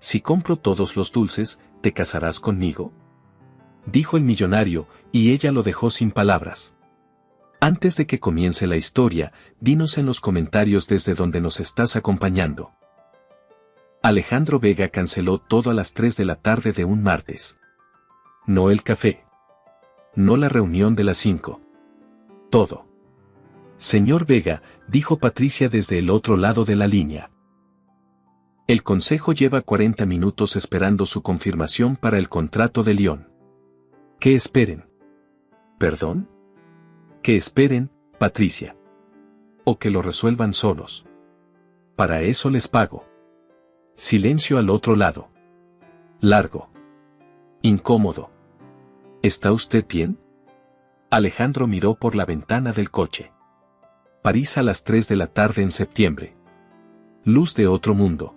Si compro todos los dulces, ¿te casarás conmigo?, dijo el millonario, y ella lo dejó sin palabras. Antes de que comience la historia, dinos en los comentarios desde donde nos estás acompañando. Alejandro Vega canceló todo a las 3 de la tarde de un martes. No el café. No la reunión de las 5. Todo. Señor Vega, dijo Patricia desde el otro lado de la línea. El consejo lleva 40 minutos esperando su confirmación para el contrato de Lyon. ¿Qué esperen? ¿Perdón? Que esperen, Patricia. O que lo resuelvan solos. Para eso les pago. Silencio al otro lado. Largo. Incómodo. ¿Está usted bien? Alejandro miró por la ventana del coche. París a las 3 de la tarde en septiembre. Luz de otro mundo.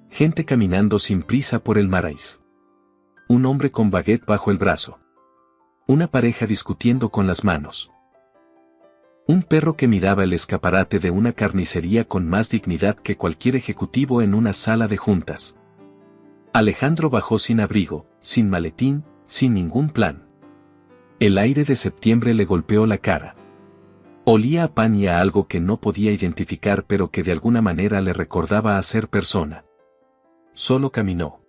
Gente caminando sin prisa por el Marais. Un hombre con baguette bajo el brazo. Una pareja discutiendo con las manos. Un perro que miraba el escaparate de una carnicería con más dignidad que cualquier ejecutivo en una sala de juntas. Alejandro bajó sin abrigo, sin maletín, sin ningún plan. El aire de septiembre le golpeó la cara. Olía a pan y a algo que no podía identificar pero que de alguna manera le recordaba a ser persona. Solo caminó.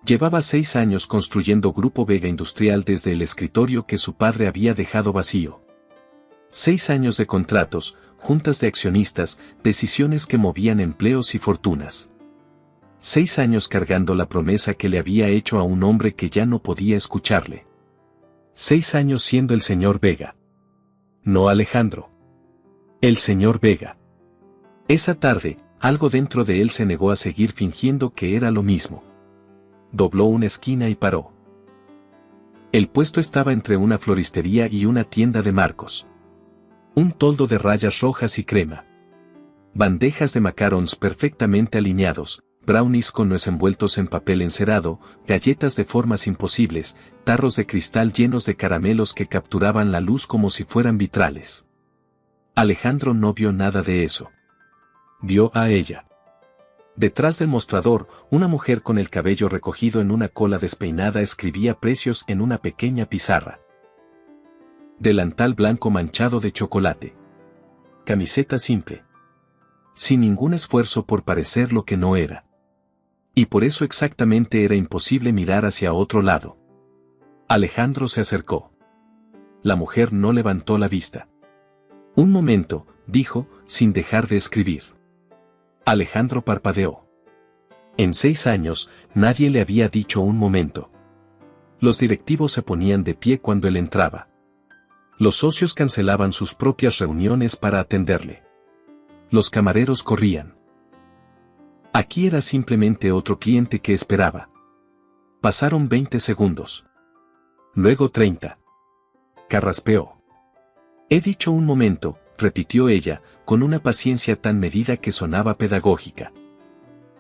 Llevaba 6 años construyendo Grupo Vega Industrial desde el escritorio que su padre había dejado vacío. 6 años de contratos, juntas de accionistas, decisiones que movían empleos y fortunas. 6 años cargando la promesa que le había hecho a un hombre que ya no podía escucharle. 6 años siendo el señor Vega. No Alejandro. El señor Vega. Esa tarde, algo dentro de él se negó a seguir fingiendo que era lo mismo. Dobló una esquina y paró. El puesto estaba entre una floristería y una tienda de marcos. Un toldo de rayas rojas y crema. Bandejas de macarons perfectamente alineados, brownies con nuez envueltos en papel encerado, galletas de formas imposibles, tarros de cristal llenos de caramelos que capturaban la luz como si fueran vitrales. Alejandro no vio nada de eso. Vio a ella. Detrás del mostrador, una mujer con el cabello recogido en una cola despeinada escribía precios en una pequeña pizarra. Delantal blanco manchado de chocolate. Camiseta simple. Sin ningún esfuerzo por parecer lo que no era. Y por eso exactamente era imposible mirar hacia otro lado. Alejandro se acercó. La mujer no levantó la vista. Un momento, dijo, sin dejar de escribir. Alejandro parpadeó. En 6 años, nadie le había dicho un momento. Los directivos se ponían de pie cuando él entraba. Los socios cancelaban sus propias reuniones para atenderle. Los camareros corrían. Aquí era simplemente otro cliente que esperaba. Pasaron 20 segundos. Luego 30. Carraspeó. He dicho un momento, repitió ella, con una paciencia tan medida que sonaba pedagógica.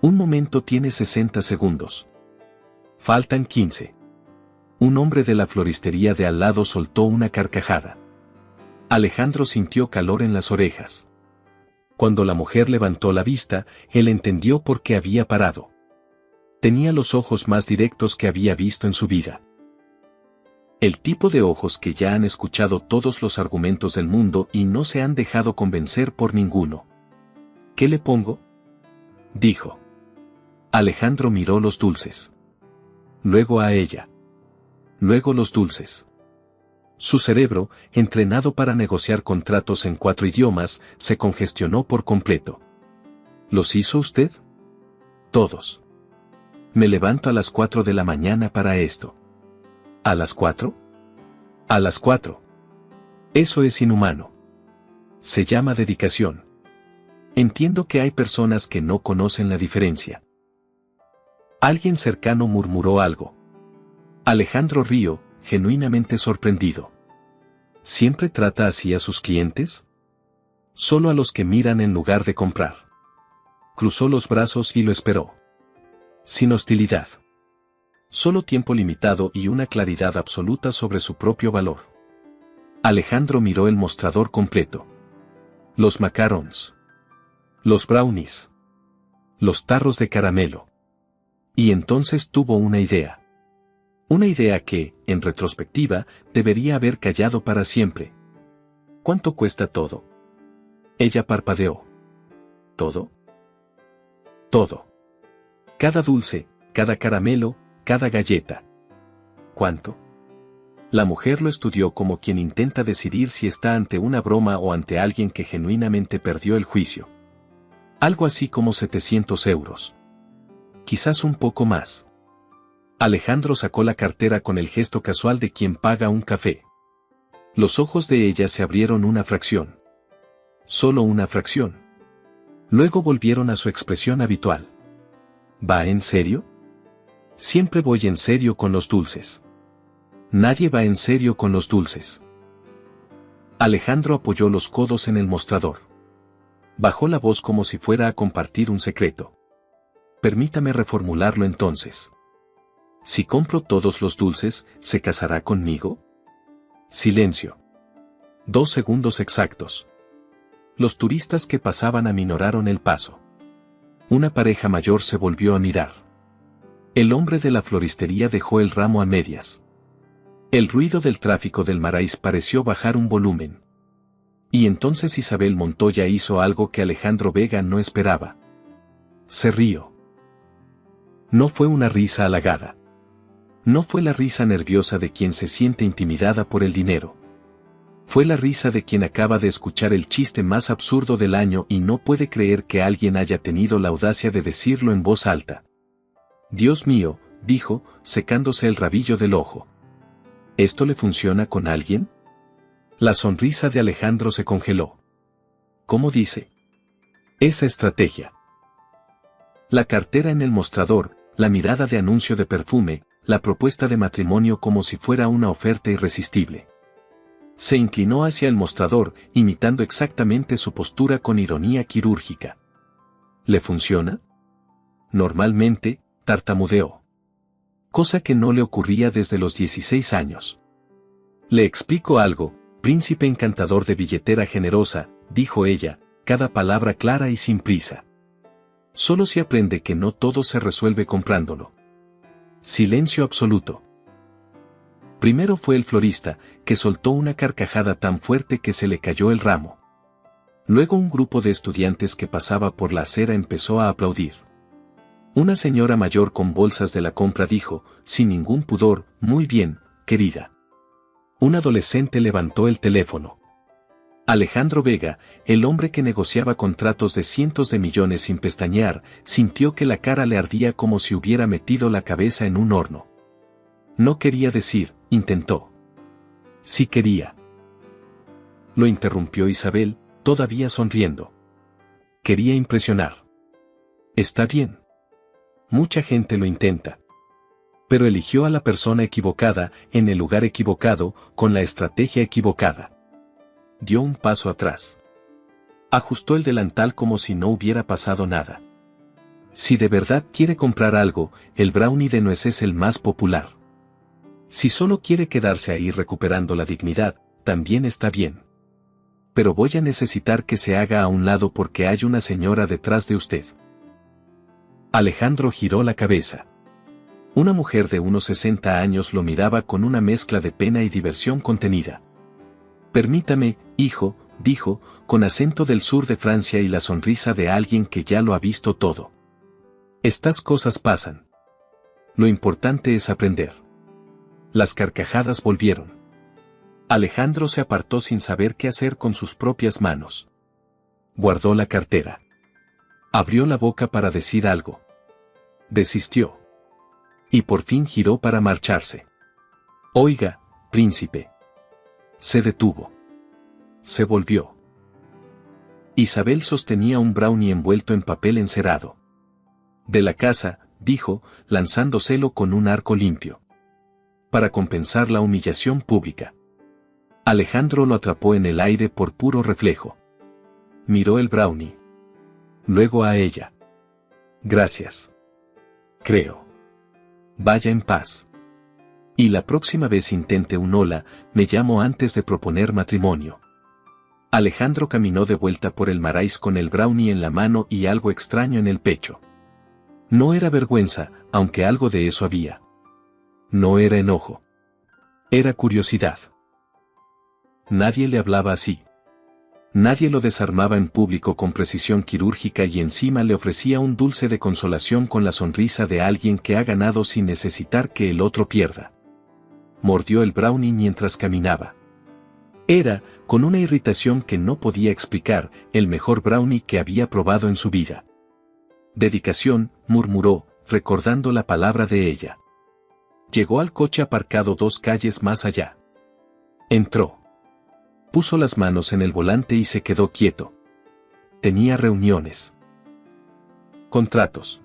Un momento tiene 60 segundos. Faltan 15. Un hombre de la floristería de al lado soltó una carcajada. Alejandro sintió calor en las orejas. Cuando la mujer levantó la vista, él entendió por qué había parado. Tenía los ojos más directos que había visto en su vida. El tipo de ojos que ya han escuchado todos los argumentos del mundo y no se han dejado convencer por ninguno. ¿Qué le pongo?, dijo. Alejandro miró los dulces. Luego a ella. Luego los dulces. Su cerebro, entrenado para negociar contratos en 4 idiomas, se congestionó por completo. ¿Los hizo usted? Todos. Me levanto a las 4 de la mañana para esto. ¿A las 4? A las 4. Eso es inhumano. Se llama dedicación. Entiendo que hay personas que no conocen la diferencia. Alguien cercano murmuró algo. Alejandro rió, genuinamente sorprendido. ¿Siempre trata así a sus clientes? Solo a los que miran en lugar de comprar. Cruzó los brazos y lo esperó. Sin hostilidad. Solo tiempo limitado y una claridad absoluta sobre su propio valor. Alejandro miró el mostrador completo. Los macarons. Los brownies. Los tarros de caramelo. Y entonces tuvo una idea. Una idea que, en retrospectiva, debería haber callado para siempre. ¿Cuánto cuesta todo? Ella parpadeó. ¿Todo? Todo. Cada dulce, cada caramelo, cada galleta. ¿Cuánto? La mujer lo estudió como quien intenta decidir si está ante una broma o ante alguien que genuinamente perdió el juicio. Algo así como 700 euros. Quizás un poco más. Alejandro sacó la cartera con el gesto casual de quien paga un café. Los ojos de ella se abrieron una fracción. Solo una fracción. Luego volvieron a su expresión habitual. ¿Va en serio? Siempre voy en serio con los dulces. Nadie va en serio con los dulces. Alejandro apoyó los codos en el mostrador. Bajó la voz como si fuera a compartir un secreto. Permítame reformularlo entonces. Si compro todos los dulces, ¿se casará conmigo? Silencio. 2 segundos exactos. Los turistas que pasaban aminoraron el paso. Una pareja mayor se volvió a mirar. El hombre de la floristería dejó el ramo a medias. El ruido del tráfico del Marais pareció bajar un volumen. Y entonces Isabel Montoya hizo algo que Alejandro Vega no esperaba. Se rió. No fue una risa halagada. No fue la risa nerviosa de quien se siente intimidada por el dinero. Fue la risa de quien acaba de escuchar el chiste más absurdo del año y no puede creer que alguien haya tenido la audacia de decirlo en voz alta. Dios mío, dijo, secándose el rabillo del ojo. ¿Esto le funciona con alguien? La sonrisa de Alejandro se congeló. ¿Cómo dice? Esa estrategia. La cartera en el mostrador, la mirada de anuncio de perfume, la propuesta de matrimonio como si fuera una oferta irresistible. Se inclinó hacia el mostrador, imitando exactamente su postura con ironía quirúrgica. ¿Le funciona? Normalmente, tartamudeó. Cosa que no le ocurría desde los 16 años. Le explico algo, príncipe encantador de billetera generosa, dijo ella, cada palabra clara y sin prisa. Solo se aprende que no todo se resuelve comprándolo. Silencio absoluto. Primero fue el florista, que soltó una carcajada tan fuerte que se le cayó el ramo. Luego un grupo de estudiantes que pasaba por la acera empezó a aplaudir. Una señora mayor con bolsas de la compra dijo, sin ningún pudor, muy bien, querida. Un adolescente levantó el teléfono. Alejandro Vega, el hombre que negociaba contratos de cientos de millones sin pestañear, sintió que la cara le ardía como si hubiera metido la cabeza en un horno. No quería decir, intentó. Sí quería. Lo interrumpió Isabel, todavía sonriendo. Quería impresionar. Está bien. Mucha gente lo intenta. Pero eligió a la persona equivocada, en el lugar equivocado, con la estrategia equivocada. Dio un paso atrás. Ajustó el delantal como si no hubiera pasado nada. Si de verdad quiere comprar algo, el brownie de nuez es el más popular. Si solo quiere quedarse ahí recuperando la dignidad, también está bien. Pero voy a necesitar que se haga a un lado porque hay una señora detrás de usted. Alejandro giró la cabeza. Una mujer de unos 60 años lo miraba con una mezcla de pena y diversión contenida. Permítame, hijo, dijo, con acento del sur de Francia y la sonrisa de alguien que ya lo ha visto todo. Estas cosas pasan. Lo importante es aprender. Las carcajadas volvieron. Alejandro se apartó sin saber qué hacer con sus propias manos. Guardó la cartera. Abrió la boca para decir algo. Desistió. Y por fin giró para marcharse. Oiga, príncipe. Se detuvo. Se volvió. Isabel sostenía un brownie envuelto en papel encerado. De la casa, dijo, lanzándoselo con un arco limpio. Para compensar la humillación pública. Alejandro lo atrapó en el aire por puro reflejo. Miró el brownie. Luego a ella. Gracias. Creo. Vaya en paz. Y la próxima vez intente un hola, me llamo antes de proponer matrimonio. Alejandro caminó de vuelta por el Marais con el brownie en la mano y algo extraño en el pecho. No era vergüenza, aunque algo de eso había. No era enojo. Era curiosidad. Nadie le hablaba así. Nadie lo desarmaba en público con precisión quirúrgica y encima le ofrecía un dulce de consolación con la sonrisa de alguien que ha ganado sin necesitar que el otro pierda. Mordió el brownie mientras caminaba. Era, con una irritación que no podía explicar, el mejor brownie que había probado en su vida. Dedicación, murmuró, recordando la palabra de ella. Llegó al coche aparcado 2 calles más allá. Entró. Puso las manos en el volante y se quedó quieto. Tenía reuniones. Contratos.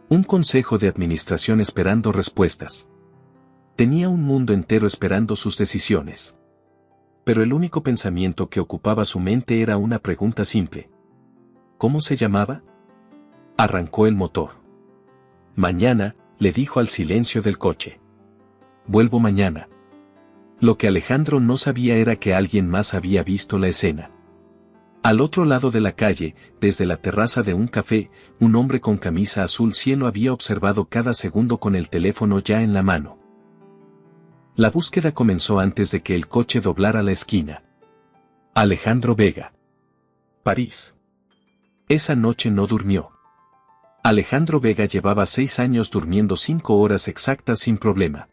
Un consejo de administración esperando respuestas. Tenía un mundo entero esperando sus decisiones. Pero el único pensamiento que ocupaba su mente era una pregunta simple. ¿Cómo se llamaba? Arrancó el motor. Mañana, le dijo al silencio del coche. Vuelvo mañana. Lo que Alejandro no sabía era que alguien más había visto la escena. Al otro lado de la calle, desde la terraza de un café, un hombre con camisa azul cielo había observado cada segundo con el teléfono ya en la mano. La búsqueda comenzó antes de que el coche doblara la esquina. Alejandro Vega. París. Esa noche no durmió. Alejandro Vega llevaba 6 años durmiendo 5 horas exactas sin problema.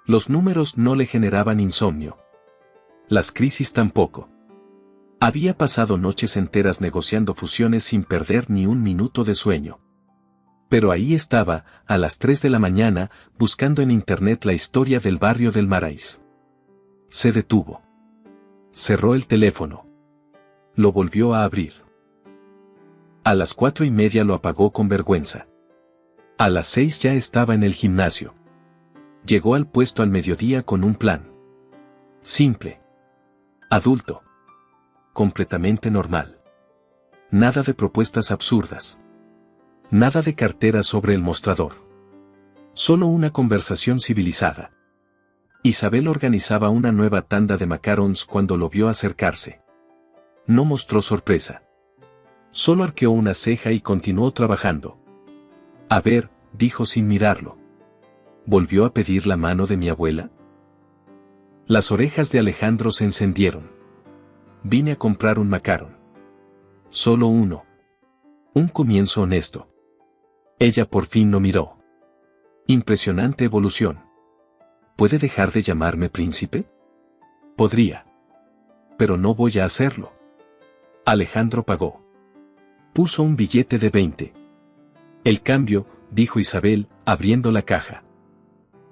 Los números no le generaban insomnio. Las crisis tampoco. Había pasado noches enteras negociando fusiones sin perder ni un minuto de sueño. Pero ahí estaba, a las 3 de la mañana, buscando en internet la historia del barrio del Marais. Se detuvo. Cerró el teléfono. Lo volvió a abrir. A las 4:30 lo apagó con vergüenza. A las 6 ya estaba en el gimnasio. Llegó al puesto al mediodía con un plan. Simple. Adulto. Completamente normal. Nada de propuestas absurdas. Nada de cartera sobre el mostrador. Solo una conversación civilizada. Isabel organizaba una nueva tanda de macarons cuando lo vio acercarse. No mostró sorpresa. Solo arqueó una ceja y continuó trabajando. A ver, dijo sin mirarlo. ¿Volvió a pedir la mano de mi abuela? Las orejas de Alejandro se encendieron. Vine a comprar un macaron. Solo uno. Un comienzo honesto. Ella por fin lo miró. Impresionante evolución. ¿Puede dejar de llamarme príncipe? Podría. Pero no voy a hacerlo. Alejandro pagó. Puso un billete de 20. El cambio, dijo Isabel, abriendo la caja.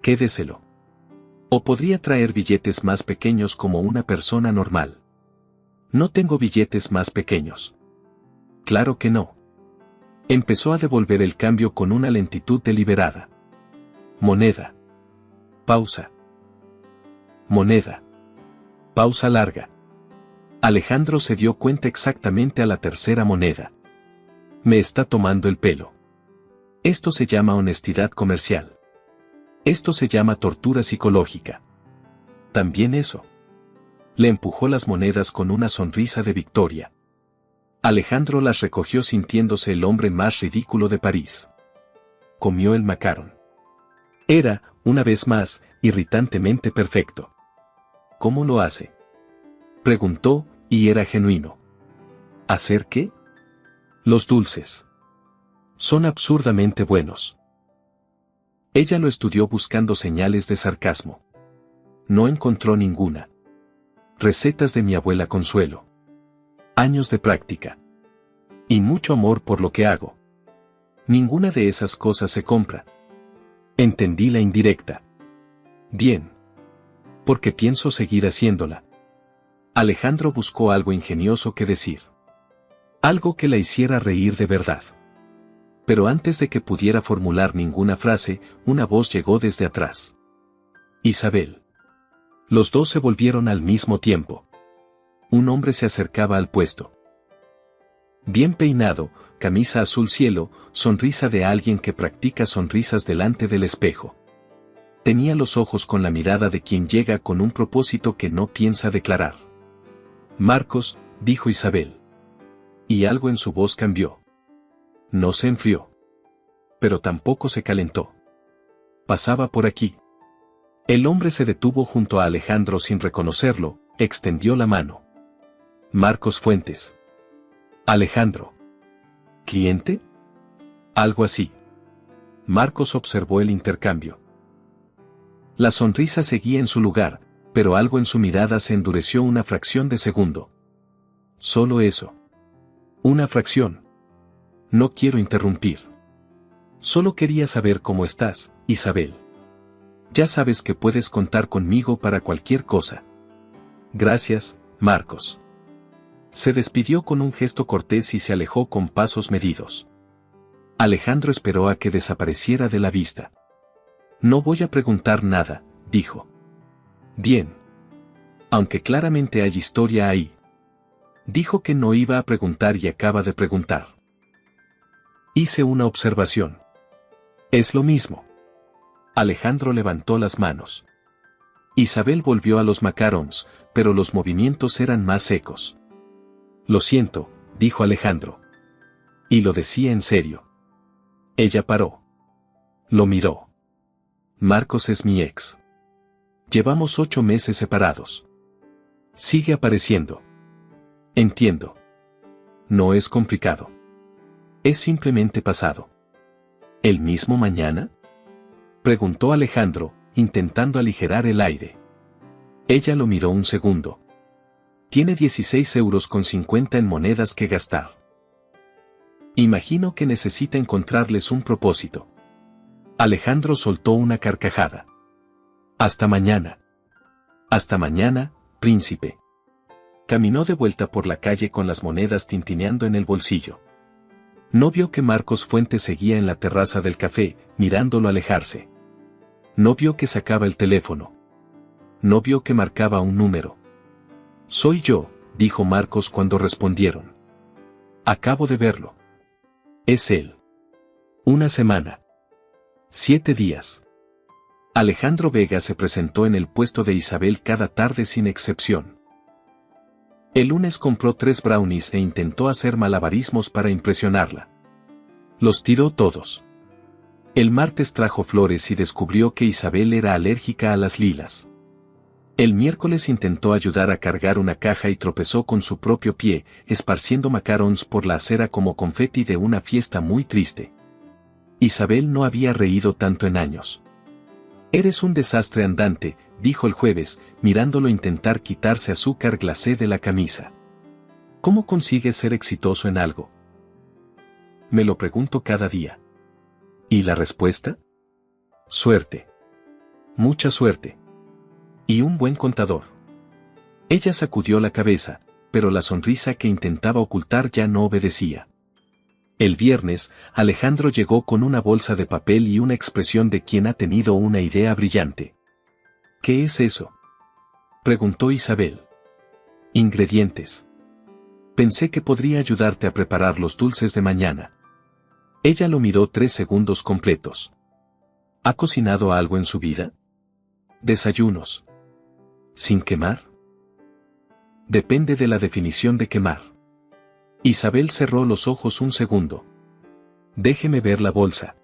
Quédeselo. O podría traer billetes más pequeños como una persona normal. No tengo billetes más pequeños. Claro que no. Empezó a devolver el cambio con una lentitud deliberada. Moneda. Pausa. Moneda. Pausa larga. Alejandro se dio cuenta exactamente a la tercera moneda. Me está tomando el pelo. Esto se llama honestidad comercial. Esto se llama tortura psicológica. También eso. Le empujó las monedas con una sonrisa de victoria. Alejandro las recogió sintiéndose el hombre más ridículo de París. Comió el macaron. Era, una vez más, irritantemente perfecto. ¿Cómo lo hace? Preguntó, y era genuino. ¿Hacer qué? Los dulces. Son absurdamente buenos. Ella lo estudió buscando señales de sarcasmo. No encontró ninguna. Recetas de mi abuela Consuelo. Años de práctica. Y mucho amor por lo que hago. Ninguna de esas cosas se compra. Entendí la indirecta. Bien. Porque pienso seguir haciéndola. Alejandro buscó algo ingenioso que decir. Algo que la hiciera reír de verdad. Pero antes de que pudiera formular ninguna frase, una voz llegó desde atrás. Isabel. Los dos se volvieron al mismo tiempo. Un hombre se acercaba al puesto. Bien peinado, camisa azul cielo, sonrisa de alguien que practica sonrisas delante del espejo. Tenía los ojos con la mirada de quien llega con un propósito que no piensa declarar. Marcos, dijo Isabel. Y algo en su voz cambió. No se enfrió. pero tampoco se calentó. Pasaba por aquí. El hombre se detuvo junto a Alejandro sin reconocerlo, extendió la mano. Marcos Fuentes. Alejandro. ¿Cliente? Algo así. Marcos observó el intercambio. La sonrisa seguía en su lugar, pero algo en su mirada se endureció una fracción de segundo. Solo eso. Una fracción. No quiero interrumpir. Solo quería saber cómo estás, Isabel. Ya sabes que puedes contar conmigo para cualquier cosa. Gracias, Marcos. Se despidió con un gesto cortés y se alejó con pasos medidos. Alejandro esperó a que desapareciera de la vista. No voy a preguntar nada, dijo. Bien. Aunque claramente hay historia ahí. Dijo que no iba a preguntar y acaba de preguntar. Hice una observación. Es lo mismo. Alejandro levantó las manos. Isabel volvió a los macarons, pero los movimientos eran más secos. Lo siento, dijo Alejandro. Y lo decía en serio. Ella paró. Lo miró. Marcos es mi ex. Llevamos 8 meses separados. Sigue apareciendo. Entiendo. No es complicado. Es simplemente pasado. ¿El mismo mañana? Preguntó Alejandro, intentando aligerar el aire. Ella lo miró un segundo. Tiene 16,50 € en monedas que gastar. Imagino que necesita encontrarles un propósito. Alejandro soltó una carcajada. Hasta mañana. Hasta mañana, príncipe. Caminó de vuelta por la calle con las monedas tintineando en el bolsillo. No vio que Marcos Fuentes seguía en la terraza del café, mirándolo alejarse. No vio que sacaba el teléfono. No vio que marcaba un número. Soy yo, dijo Marcos cuando respondieron. Acabo de verlo. Es él. 1 semana. 7 días. Alejandro Vega se presentó en el puesto de Isabel cada tarde sin excepción. El lunes compró 3 brownies e intentó hacer malabarismos para impresionarla. Los tiró todos. El martes trajo flores y descubrió que Isabel era alérgica a las lilas. El miércoles intentó ayudar a cargar una caja y tropezó con su propio pie, esparciendo macarons por la acera como confeti de una fiesta muy triste. Isabel no había reído tanto en años. Eres un desastre andante, dijo el jueves, mirándolo intentar quitarse azúcar glacé de la camisa. ¿Cómo consigues ser exitoso en algo? Me lo pregunto cada día. ¿Y la respuesta? Suerte. Mucha suerte. Y un buen contador. Ella sacudió la cabeza, pero la sonrisa que intentaba ocultar ya no obedecía. El viernes, Alejandro llegó con una bolsa de papel y una expresión de quien ha tenido una idea brillante. ¿Qué es eso? Preguntó Isabel. Ingredientes. Pensé que podría ayudarte a preparar los dulces de mañana. Ella lo miró 3 segundos completos. ¿Ha cocinado algo en su vida? Desayunos. ¿Sin quemar? Depende de la definición de quemar. Isabel cerró los ojos un segundo. Déjeme ver la bolsa.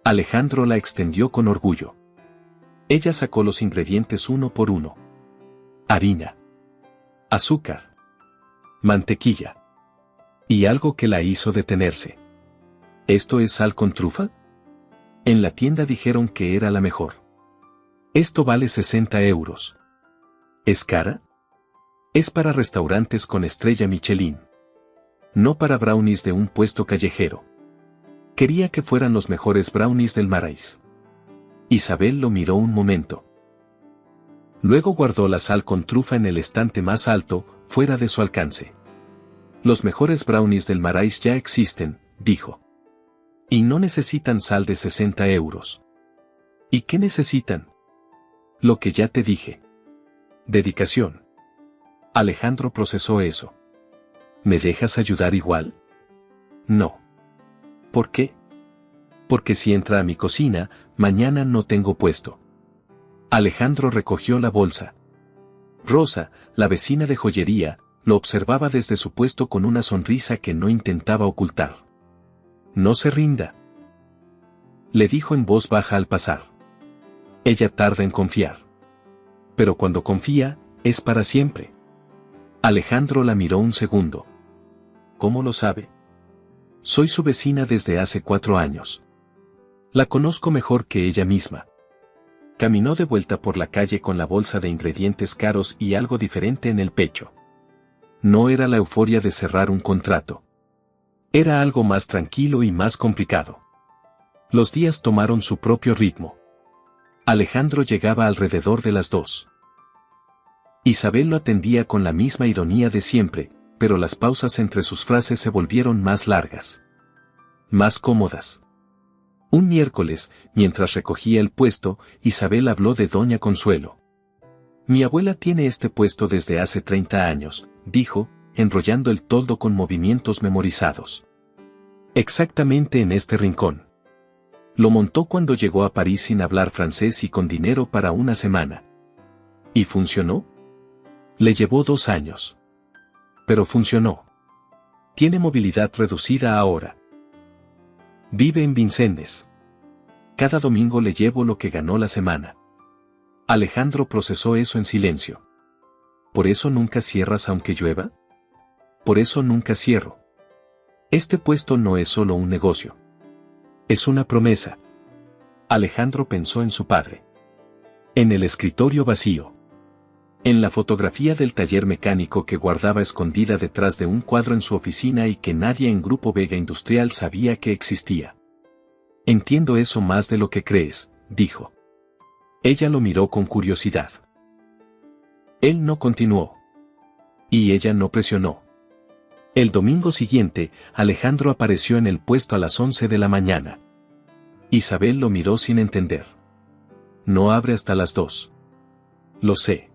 Alejandro la extendió con orgullo. Ella sacó los ingredientes uno por uno. Harina. Azúcar. Mantequilla. Y algo que la hizo detenerse. ¿Esto es sal con trufa? En la tienda dijeron que era la mejor. Esto vale 60 €. ¿Es cara? Es para restaurantes con estrella Michelin. No para brownies de un puesto callejero. Quería que fueran los mejores brownies del Marais. Isabel lo miró un momento. Luego guardó la sal con trufa en el estante más alto, fuera de su alcance. Los mejores brownies del Marais ya existen, dijo. Y no necesitan sal de 60 €. ¿Y qué necesitan? Lo que ya te dije. Dedicación. Alejandro procesó eso. ¿Me dejas ayudar igual? No. ¿Por qué? Porque si entra a mi cocina, mañana no tengo puesto. Alejandro recogió la bolsa. Rosa, la vecina de joyería, lo observaba desde su puesto con una sonrisa que no intentaba ocultar. No se rinda. Le dijo en voz baja al pasar. Ella tarda en confiar. Pero cuando confía, es para siempre. Alejandro la miró un segundo. ¿Cómo lo sabe? Soy su vecina desde hace 4 años. La conozco mejor que ella misma. Caminó de vuelta por la calle con la bolsa de ingredientes caros y algo diferente en el pecho. No era la euforia de cerrar un contrato. Era algo más tranquilo y más complicado. Los días tomaron su propio ritmo. Alejandro llegaba alrededor de las 2. Isabel lo atendía con la misma ironía de siempre, pero las pausas entre sus frases se volvieron más largas. Más cómodas. Un miércoles, mientras recogía el puesto, Isabel habló de Doña Consuelo. Mi abuela tiene este puesto desde hace 30 años, dijo, enrollando el toldo con movimientos memorizados. Exactamente en este rincón. Lo montó cuando llegó a París sin hablar francés y con dinero para una semana. ¿Y funcionó? Le llevó 2 años. Pero funcionó. Tiene movilidad reducida ahora. Vive en Vincennes. Cada domingo le llevo lo que ganó la semana. Alejandro procesó eso en silencio. ¿Por eso nunca cierras aunque llueva? Por eso nunca cierro. Este puesto no es solo un negocio. Es una promesa. Alejandro pensó en su padre. En el escritorio vacío. En la fotografía del taller mecánico que guardaba escondida detrás de un cuadro en su oficina y que nadie en Grupo Vega Industrial sabía que existía. Entiendo eso más de lo que crees, dijo. Ella lo miró con curiosidad. Él no continuó. Y ella no presionó. El domingo siguiente, Alejandro apareció en el puesto a las 11 de la mañana. Isabel lo miró sin entender. No abre hasta las 2. Lo sé.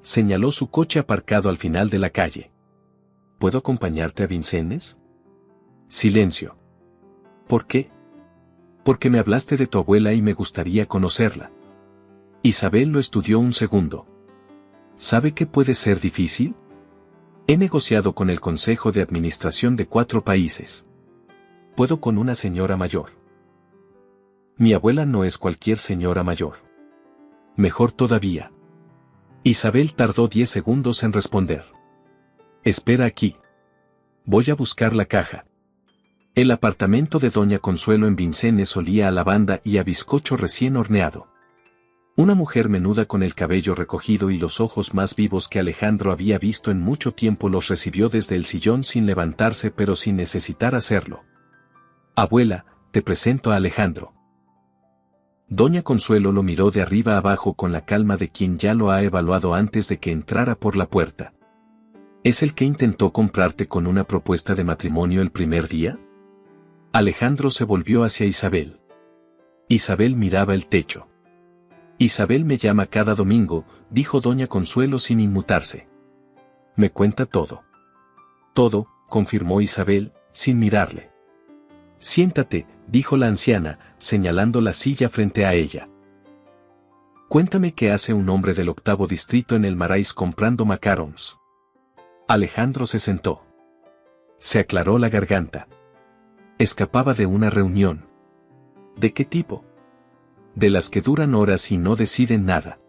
Señaló su coche aparcado al final de la calle. ¿Puedo acompañarte a Vincennes? Silencio. ¿Por qué? Porque me hablaste de tu abuela y me gustaría conocerla. Isabel lo estudió un segundo. ¿Sabe que puede ser difícil? He negociado con el Consejo de Administración de 4 países. Puedo con una señora mayor. Mi abuela no es cualquier señora mayor. Mejor todavía. Isabel tardó 10 segundos en responder. Espera aquí. Voy a buscar la caja. El apartamento de Doña Consuelo en Vincennes olía a lavanda y a bizcocho recién horneado. Una mujer menuda con el cabello recogido y los ojos más vivos que Alejandro había visto en mucho tiempo los recibió desde el sillón sin levantarse pero sin necesitar hacerlo. Abuela, te presento a Alejandro. Doña Consuelo lo miró de arriba abajo con la calma de quien ya lo ha evaluado antes de que entrara por la puerta. ¿Es el que intentó comprarte con una propuesta de matrimonio el primer día? Alejandro se volvió hacia Isabel. Isabel miraba el techo. Isabel me llama cada domingo, dijo Doña Consuelo sin inmutarse. Me cuenta todo. Todo, confirmó Isabel, sin mirarle. Siéntate, dijo la anciana, señalando la silla frente a ella. Cuéntame qué hace un hombre del 8º distrito en el Marais comprando macarons. Alejandro se sentó. Se aclaró la garganta. Escapaba de una reunión. ¿De qué tipo? De las que duran horas y no deciden nada.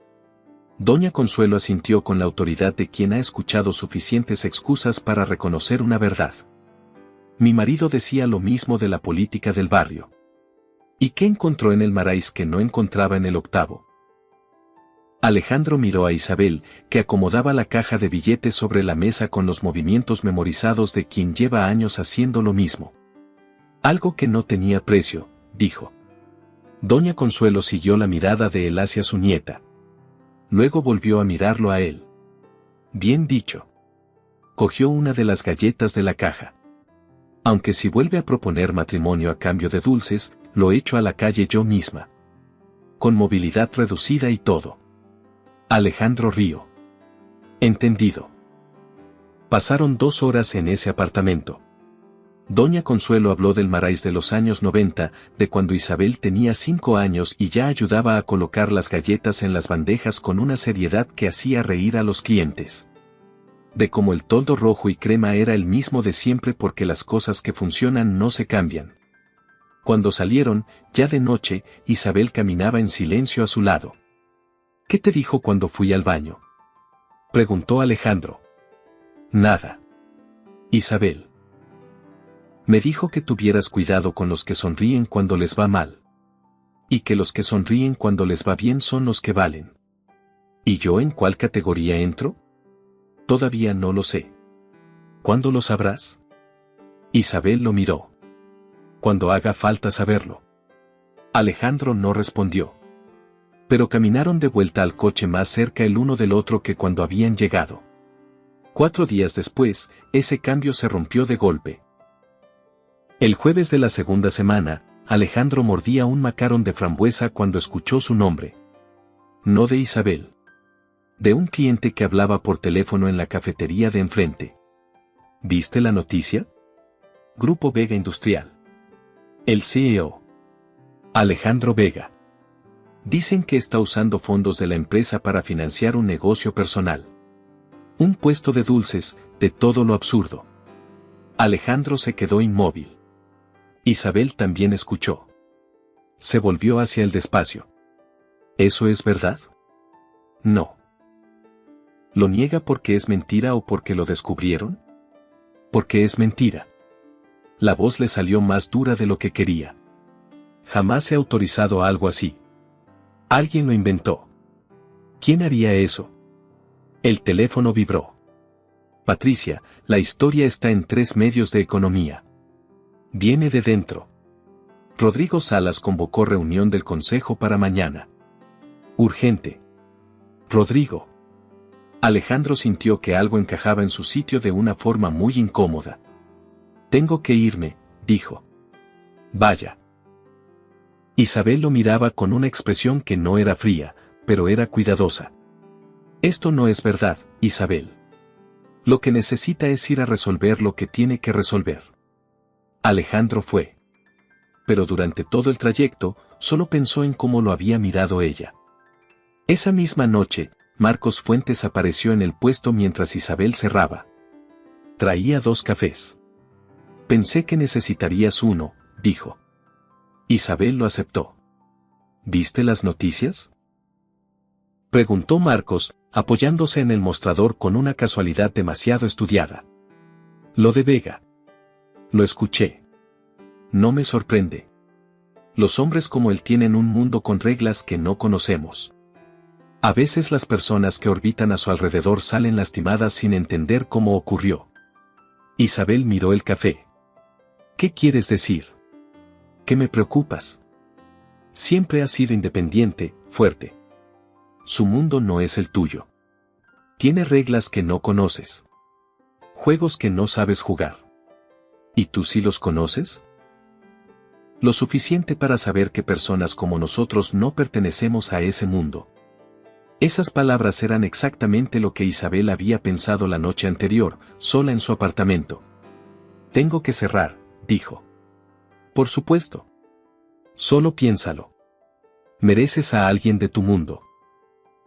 Doña Consuelo asintió con la autoridad de quien ha escuchado suficientes excusas para reconocer una verdad. Mi marido decía lo mismo de la política del barrio. ¿Y qué encontró en el Marais que no encontraba en el 8º? Alejandro miró a Isabel, que acomodaba la caja de billetes sobre la mesa con los movimientos memorizados de quien lleva años haciendo lo mismo. Algo que no tenía precio, dijo. Doña Consuelo siguió la mirada de él hacia su nieta. Luego volvió a mirarlo a él. Bien dicho. Cogió una de las galletas de la caja. Aunque si vuelve a proponer matrimonio a cambio de dulces, lo echo a la calle yo misma. Con movilidad reducida y todo. Alejandro rió. Entendido. Pasaron 2 horas en ese apartamento. Doña Consuelo habló del Marais de los años 90, de cuando Isabel tenía 5 años y ya ayudaba a colocar las galletas en las bandejas con una seriedad que hacía reír a los clientes. De cómo el toldo rojo y crema era el mismo de siempre porque las cosas que funcionan no se cambian. Cuando salieron, ya de noche, Isabel caminaba en silencio a su lado. ¿Qué te dijo cuando fui al baño?, preguntó Alejandro. Nada. Isabel. Me dijo que tuvieras cuidado con los que sonríen cuando les va mal. Y que los que sonríen cuando les va bien son los que valen. ¿Y yo en cuál categoría entro? Todavía no lo sé. ¿Cuándo lo sabrás? Isabel lo miró. Cuando haga falta saberlo. Alejandro no respondió. Pero caminaron de vuelta al coche más cerca el uno del otro que cuando habían llegado. 4 días después, ese cambio se rompió de golpe. El jueves de la segunda semana, Alejandro mordía un macarón de frambuesa cuando escuchó su nombre. No de Isabel. De un cliente que hablaba por teléfono en la cafetería de enfrente. ¿Viste la noticia? Grupo Vega Industrial. El CEO. Alejandro Vega. Dicen que está usando fondos de la empresa para financiar un negocio personal. Un puesto de dulces, de todo lo absurdo. Alejandro se quedó inmóvil. Isabel también escuchó. Se volvió hacia el despacio. ¿Eso es verdad? No. ¿Lo niega porque es mentira o porque lo descubrieron? Porque es mentira. La voz le salió más dura de lo que quería. Jamás he autorizado algo así. Alguien lo inventó. ¿Quién haría eso? El teléfono vibró. Patricia, la historia está en 3 medios de economía. Viene de dentro. Rodrigo Salas convocó reunión del consejo para mañana. Urgente. Rodrigo. Alejandro sintió que algo encajaba en su sitio de una forma muy incómoda. Tengo que irme, dijo. Vaya. Isabel lo miraba con una expresión que no era fría, pero era cuidadosa. Esto no es verdad, Isabel. Lo que necesita es ir a resolver lo que tiene que resolver. Alejandro fue. Pero durante todo el trayecto, solo pensó en cómo lo había mirado ella. Esa misma noche, Marcos Fuentes apareció en el puesto mientras Isabel cerraba. Traía 2 cafés. Pensé que necesitarías uno, dijo. Isabel lo aceptó. ¿Viste las noticias?, preguntó Marcos, apoyándose en el mostrador con una casualidad demasiado estudiada. Lo de Vega. Lo escuché. No me sorprende. Los hombres como él tienen un mundo con reglas que no conocemos. A veces las personas que orbitan a su alrededor salen lastimadas sin entender cómo ocurrió. Isabel miró el café. ¿Qué quieres decir? ¿Qué me preocupas? Siempre has sido independiente, fuerte. Su mundo no es el tuyo. Tiene reglas que no conoces. Juegos que no sabes jugar. ¿Y tú sí los conoces? Lo suficiente para saber que personas como nosotros no pertenecemos a ese mundo. Esas palabras eran exactamente lo que Isabel había pensado la noche anterior, sola en su apartamento. Tengo que cerrar, dijo. Por supuesto. Solo piénsalo. Mereces a alguien de tu mundo.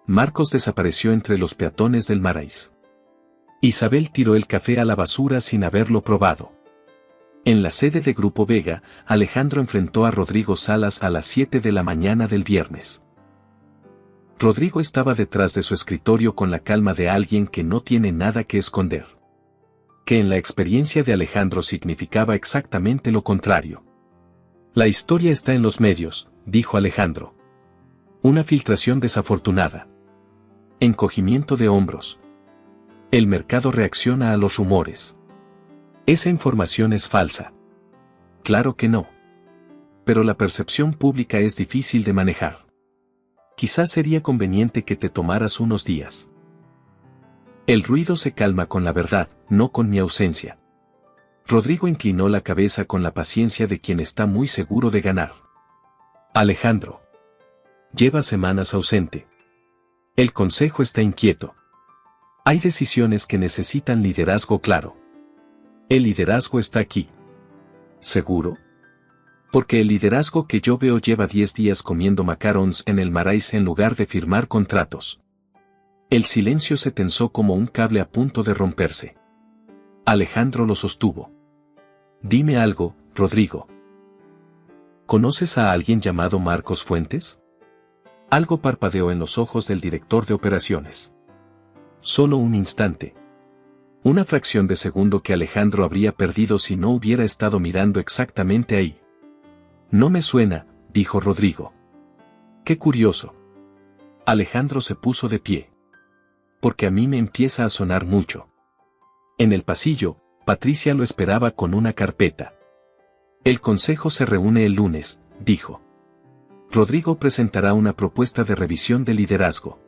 Marcos desapareció entre los peatones del Marais. Isabel tiró el café a la basura sin haberlo probado. En la sede de Grupo Vega, Alejandro enfrentó a Rodrigo Salas a las 7 de la mañana del viernes. Rodrigo estaba detrás de su escritorio con la calma de alguien que no tiene nada que esconder. Que en la experiencia de Alejandro significaba exactamente lo contrario. La historia está en los medios, dijo Alejandro. Una filtración desafortunada. Encogimiento de hombros. El mercado reacciona a los rumores. Esa información es falsa. Claro que no. Pero la percepción pública es difícil de manejar. Quizás sería conveniente que te tomaras unos días. El ruido se calma con la verdad, no con mi ausencia. Rodrigo inclinó la cabeza con la paciencia de quien está muy seguro de ganar. Alejandro. Lleva semanas ausente. El consejo está inquieto. Hay decisiones que necesitan liderazgo claro. El liderazgo está aquí. ¿Seguro? Porque el liderazgo que yo veo lleva 10 días comiendo macarons en el Marais en lugar de firmar contratos. El silencio se tensó como un cable a punto de romperse. Alejandro lo sostuvo. Dime algo, Rodrigo. ¿Conoces a alguien llamado Marcos Fuentes? Algo parpadeó en los ojos del director de operaciones. Solo un instante. Una fracción de segundo que Alejandro habría perdido si no hubiera estado mirando exactamente ahí. No me suena, dijo Rodrigo. Qué curioso. Alejandro se puso de pie. Porque a mí me empieza a sonar mucho. En el pasillo, Patricia lo esperaba con una carpeta. El consejo se reúne el lunes, dijo. Rodrigo presentará una propuesta de revisión de liderazgo.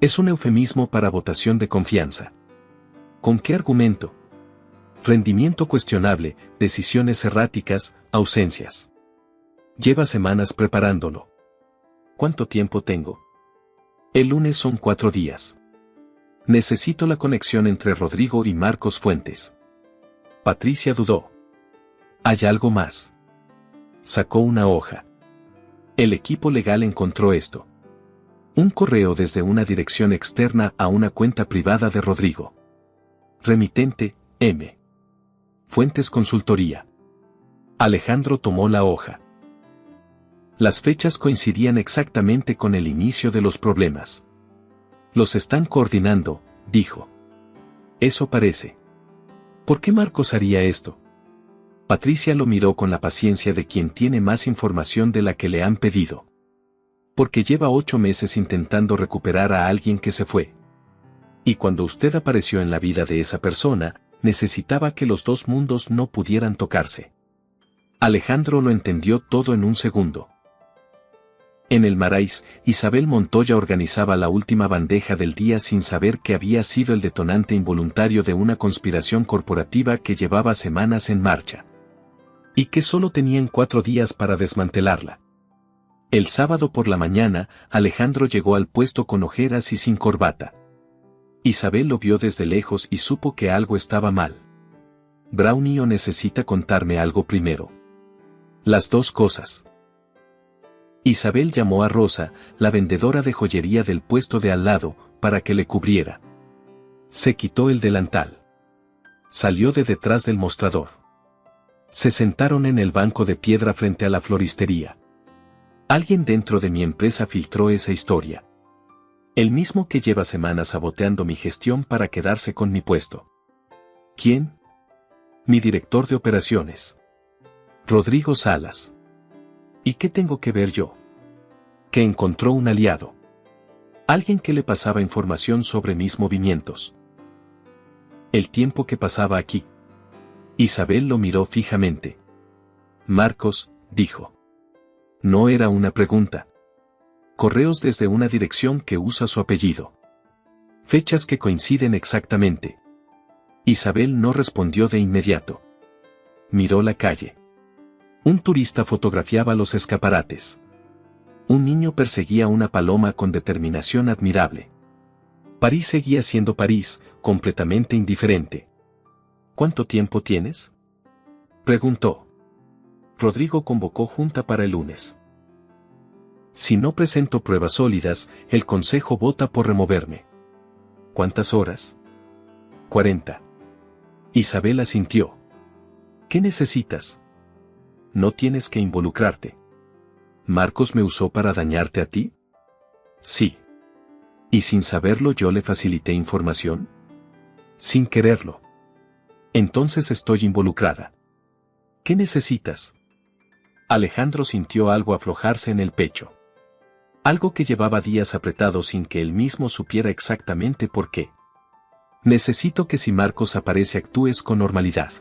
Es un eufemismo para votación de confianza. ¿Con qué argumento? Rendimiento cuestionable, decisiones erráticas, ausencias. Lleva semanas preparándolo. ¿Cuánto tiempo tengo? El lunes son 4 días. Necesito la conexión entre Rodrigo y Marcos Fuentes. Patricia dudó. ¿Hay algo más? Sacó una hoja. El equipo legal encontró esto. Un correo desde una dirección externa a una cuenta privada de Rodrigo. Remitente, M. Fuentes Consultoría. Alejandro tomó la hoja. Las fechas coincidían exactamente con el inicio de los problemas. Los están coordinando, dijo. Eso parece. ¿Por qué Marcos haría esto? Patricia lo miró con la paciencia de quien tiene más información de la que le han pedido. Porque lleva 8 meses intentando recuperar a alguien que se fue. Y cuando usted apareció en la vida de esa persona, necesitaba que los dos mundos no pudieran tocarse. Alejandro lo entendió todo en un segundo. En el Marais, Isabel Montoya organizaba la última bandeja del día sin saber que había sido el detonante involuntario de una conspiración corporativa que llevaba semanas en marcha. Y que solo tenían 4 días para desmantelarla. El sábado por la mañana, Alejandro llegó al puesto con ojeras y sin corbata. Isabel lo vio desde lejos y supo que algo estaba mal. Brownie o necesita contarme algo primero. Las dos cosas. Isabel llamó a Rosa, la vendedora de joyería del puesto de al lado, para que le cubriera. Se quitó el delantal. Salió de detrás del mostrador. Se sentaron en el banco de piedra frente a la floristería. Alguien dentro de mi empresa filtró esa historia. El mismo que lleva semanas saboteando mi gestión para quedarse con mi puesto. ¿Quién? Mi director de operaciones. Rodrigo Salas. ¿Y qué tengo que ver yo? Que encontró un aliado. Alguien que le pasaba información sobre mis movimientos. El tiempo que pasaba aquí. Isabel lo miró fijamente. Marcos, dijo. No era una pregunta. Correos desde una dirección que usa su apellido. Fechas que coinciden exactamente. Isabel no respondió de inmediato. Miró la calle. Un turista fotografiaba los escaparates. Un niño perseguía una paloma con determinación admirable. París seguía siendo París, completamente indiferente. ¿Cuánto tiempo tienes? Preguntó. Rodrigo convocó junta para el lunes. Si no presento pruebas sólidas, el consejo vota por removerme. ¿Cuántas horas? 40. Isabel asintió. ¿Qué necesitas? No tienes que involucrarte. ¿Marcos me usó para dañarte a ti? Sí. ¿Y sin saberlo yo le facilité información? Sin quererlo. Entonces estoy involucrada. ¿Qué necesitas? Alejandro sintió algo aflojarse en el pecho. Algo que llevaba días apretado sin que él mismo supiera exactamente por qué. Necesito que si Marcos aparece actúes con normalidad.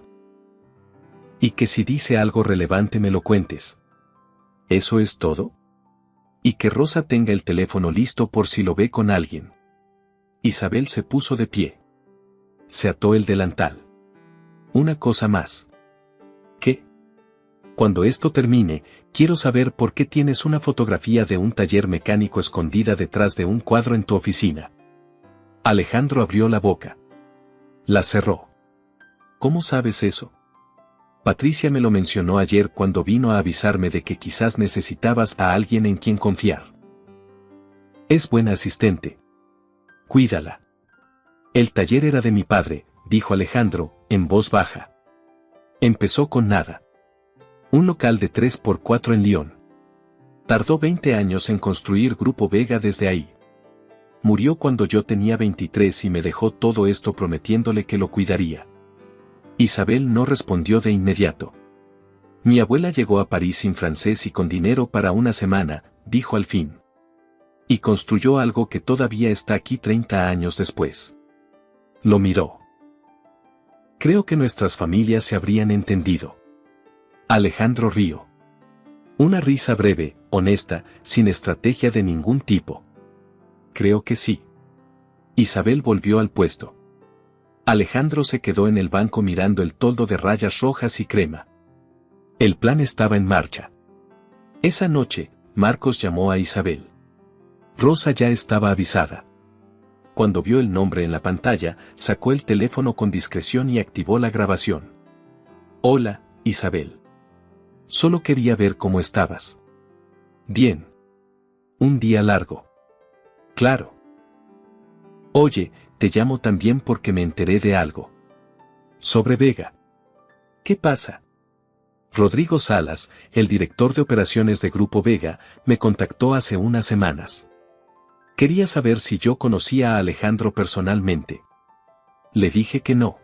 Y que si dice algo relevante me lo cuentes. ¿Eso es todo? Y que Rosa tenga el teléfono listo por si lo ve con alguien. Isabel se puso de pie. Se ató el delantal. Una cosa más. ¿Qué? Cuando esto termine, quiero saber por qué tienes una fotografía de un taller mecánico escondida detrás de un cuadro en tu oficina. Alejandro abrió la boca. La cerró. ¿Cómo sabes eso? Patricia me lo mencionó ayer cuando vino a avisarme de que quizás necesitabas a alguien en quien confiar. Es buena asistente. Cuídala. El taller era de mi padre, dijo Alejandro, en voz baja. Empezó con nada. Un local de 3x4 en Lyon. Tardó 20 años en construir Grupo Vega desde ahí. Murió cuando yo tenía 23 y me dejó todo esto prometiéndole que lo cuidaría. Isabel no respondió de inmediato. Mi abuela llegó a París sin francés y con dinero para una semana, dijo al fin. Y construyó algo que todavía está aquí 30 años después. Lo miró. Creo que nuestras familias se habrían entendido. Alejandro rió. Una risa breve, honesta, sin estrategia de ningún tipo. Creo que sí. Isabel volvió al puesto. Alejandro se quedó en el banco mirando el toldo de rayas rojas y crema. El plan estaba en marcha. Esa noche, Marcos llamó a Isabel. Rosa ya estaba avisada. Cuando vio el nombre en la pantalla, sacó el teléfono con discreción y activó la grabación. Hola, Isabel. Solo quería ver cómo estabas. Bien. Un día largo. Claro. Oye, te llamo también porque me enteré de algo. Sobre Vega. ¿Qué pasa? Rodrigo Salas, el director de operaciones de Grupo Vega, me contactó hace unas semanas. Quería saber si yo conocía a Alejandro personalmente. Le dije que no.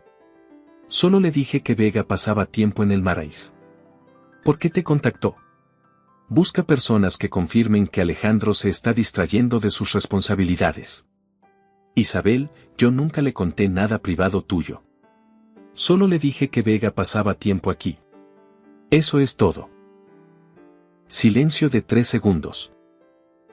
Solo le dije que Vega pasaba tiempo en el Marais. ¿Por qué te contactó? Busca personas que confirmen que Alejandro se está distrayendo de sus responsabilidades. Isabel, yo nunca le conté nada privado tuyo. Solo le dije que Vega pasaba tiempo aquí. Eso es todo. Silencio de 3 segundos.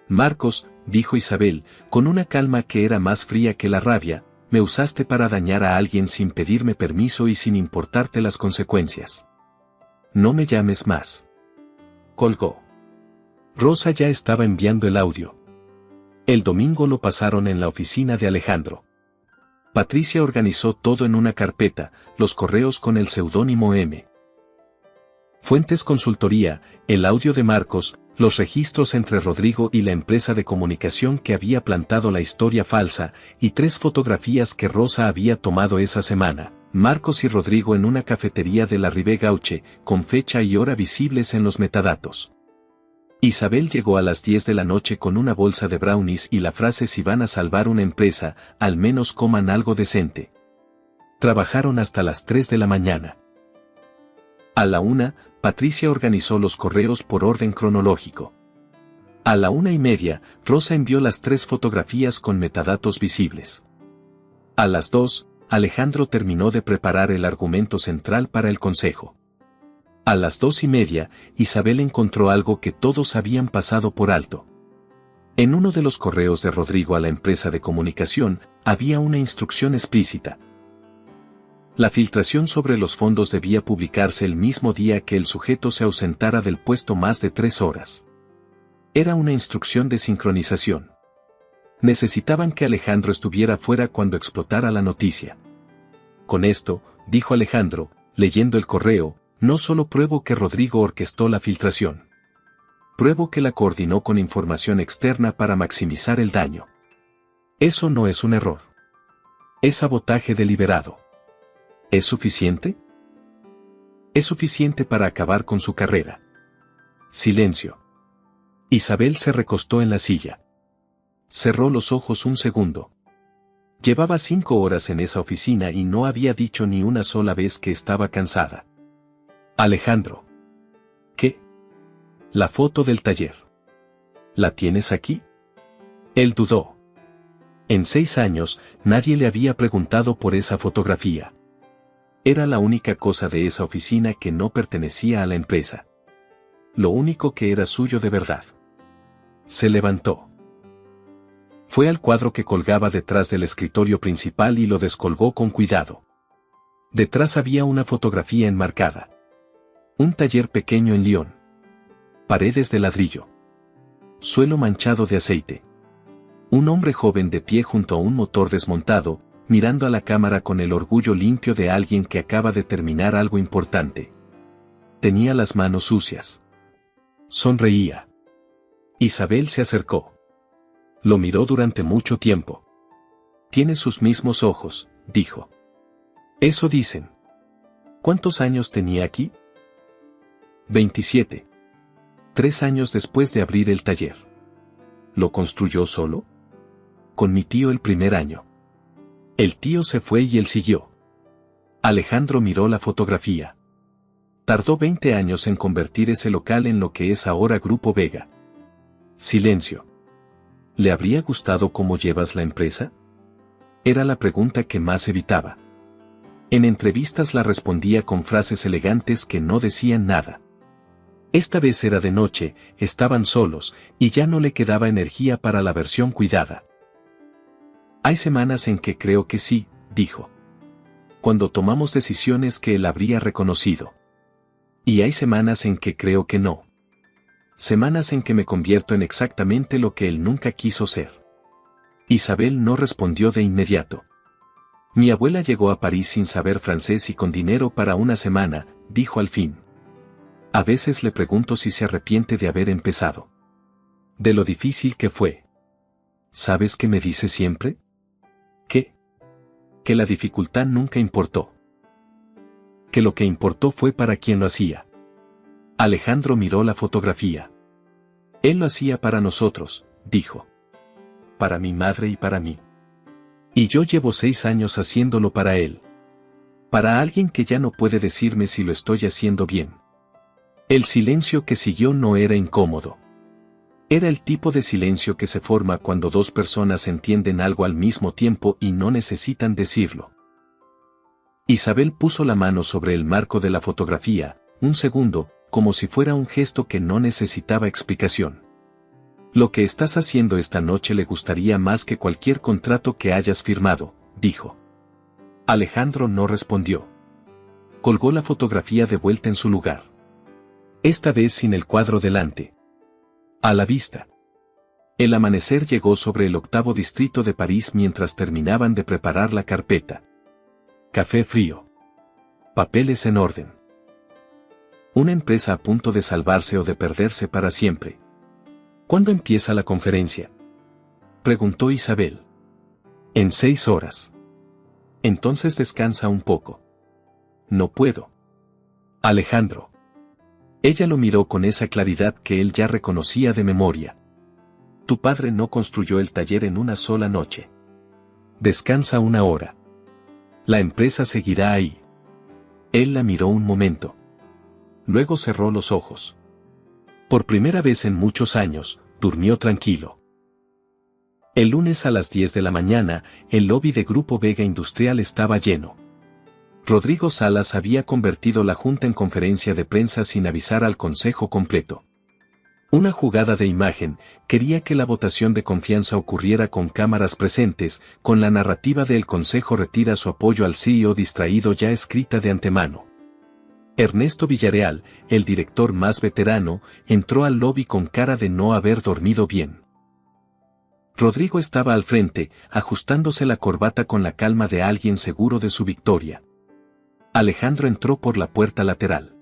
Marcos, dijo Isabel, con una calma que era más fría que la rabia, me usaste para dañar a alguien sin pedirme permiso y sin importarte las consecuencias. No me llames más. Colgó. Rosa ya estaba enviando el audio. El domingo lo pasaron en la oficina de Alejandro. Patricia organizó todo en una carpeta, los correos con el seudónimo M. Fuentes Consultoría, el audio de Marcos, los registros entre Rodrigo y la empresa de comunicación que había plantado la historia falsa, y 3 fotografías que Rosa había tomado esa semana, Marcos y Rodrigo en una cafetería de la Rive Gauche, con fecha y hora visibles en los metadatos. Isabel llegó a las 10 de la noche con una bolsa de brownies y la frase: si van a salvar una empresa, al menos coman algo decente. Trabajaron hasta las 3 de la mañana. A la 1, Patricia organizó los correos por orden cronológico. A la 1:30, Rosa envió las 3 fotografías con metadatos visibles. A las 2, Alejandro terminó de preparar el argumento central para el consejo. A las 2:30, Isabel encontró algo que todos habían pasado por alto. En uno de los correos de Rodrigo a la empresa de comunicación, había una instrucción explícita. La filtración sobre los fondos debía publicarse el mismo día que el sujeto se ausentara del puesto más de 3 horas. Era una instrucción de sincronización. Necesitaban que Alejandro estuviera fuera cuando explotara la noticia. Con esto, dijo Alejandro, leyendo el correo, no solo pruebo que Rodrigo orquestó la filtración. Pruebo que la coordinó con información externa para maximizar el daño. Eso no es un error. Es sabotaje deliberado. ¿Es suficiente? Es suficiente para acabar con su carrera. Silencio. Isabel se recostó en la silla. Cerró los ojos un segundo. Llevaba 5 horas en esa oficina y no había dicho ni una sola vez que estaba cansada. Alejandro. ¿Qué? La foto del taller. ¿La tienes aquí? Él dudó. En 6 años, nadie le había preguntado por esa fotografía. Era la única cosa de esa oficina que no pertenecía a la empresa. Lo único que era suyo de verdad. Se levantó. Fue al cuadro que colgaba detrás del escritorio principal y lo descolgó con cuidado. Detrás había una fotografía enmarcada. Un taller pequeño en Lyon. Paredes de ladrillo. Suelo manchado de aceite. Un hombre joven de pie junto a un motor desmontado, mirando a la cámara con el orgullo limpio de alguien que acaba de terminar algo importante. Tenía las manos sucias. Sonreía. Isabel se acercó. Lo miró durante mucho tiempo. Tiene sus mismos ojos, dijo. Eso dicen. ¿Cuántos años tenía aquí? 27. 3 años después de abrir el taller. ¿Lo construyó solo? Con mi tío el primer año. El tío se fue y él siguió. Alejandro miró la fotografía. Tardó 20 años en convertir ese local en lo que es ahora Grupo Vega. Silencio. ¿Le habría gustado cómo llevas la empresa? Era la pregunta que más evitaba. En entrevistas la respondía con frases elegantes que no decían nada. Esta vez era de noche, estaban solos, y ya no le quedaba energía para la versión cuidada. Hay semanas en que creo que sí, dijo. Cuando tomamos decisiones que él habría reconocido. Y hay semanas en que creo que no. Semanas en que me convierto en exactamente lo que él nunca quiso ser. Isabel no respondió de inmediato. Mi abuela llegó a París sin saber francés y con dinero para una semana, dijo al fin. A veces le pregunto si se arrepiente de haber empezado. De lo difícil que fue. ¿Sabes qué me dice siempre? ¿Qué? Que la dificultad nunca importó. Que lo que importó fue para quien lo hacía. Alejandro miró la fotografía. Él lo hacía para nosotros, dijo. Para mi madre y para mí. Y yo llevo 6 años haciéndolo para él. Para alguien que ya no puede decirme si lo estoy haciendo bien. El silencio que siguió no era incómodo. Era el tipo de silencio que se forma cuando dos personas entienden algo al mismo tiempo y no necesitan decirlo. Isabel puso la mano sobre el marco de la fotografía, un segundo, como si fuera un gesto que no necesitaba explicación. Lo que estás haciendo esta noche le gustaría más que cualquier contrato que hayas firmado, dijo. Alejandro no respondió. Colgó la fotografía de vuelta en su lugar. Esta vez sin el cuadro delante. A la vista. El amanecer llegó sobre el 8º distrito de París mientras terminaban de preparar la carpeta. Café frío. Papeles en orden. Una empresa a punto de salvarse o de perderse para siempre. ¿Cuándo empieza la conferencia? Preguntó Isabel. En 6 horas. Entonces descansa un poco. No puedo. Alejandro. Ella lo miró con esa claridad que él ya reconocía de memoria. Tu padre no construyó el taller en una sola noche. Descansa 1 hora. La empresa seguirá ahí. Él la miró un momento. Luego cerró los ojos. Por primera vez en muchos años, durmió tranquilo. El lunes a las 10 de la mañana, el lobby de Grupo Vega Industrial estaba lleno. Rodrigo Salas había convertido la junta en conferencia de prensa sin avisar al consejo completo. Una jugada de imagen, quería que la votación de confianza ocurriera con cámaras presentes, con la narrativa de el consejo retira su apoyo al CEO distraído ya escrita de antemano. Ernesto Villarreal, el director más veterano, entró al lobby con cara de no haber dormido bien. Rodrigo estaba al frente, ajustándose la corbata con la calma de alguien seguro de su victoria. Alejandro entró por la puerta lateral.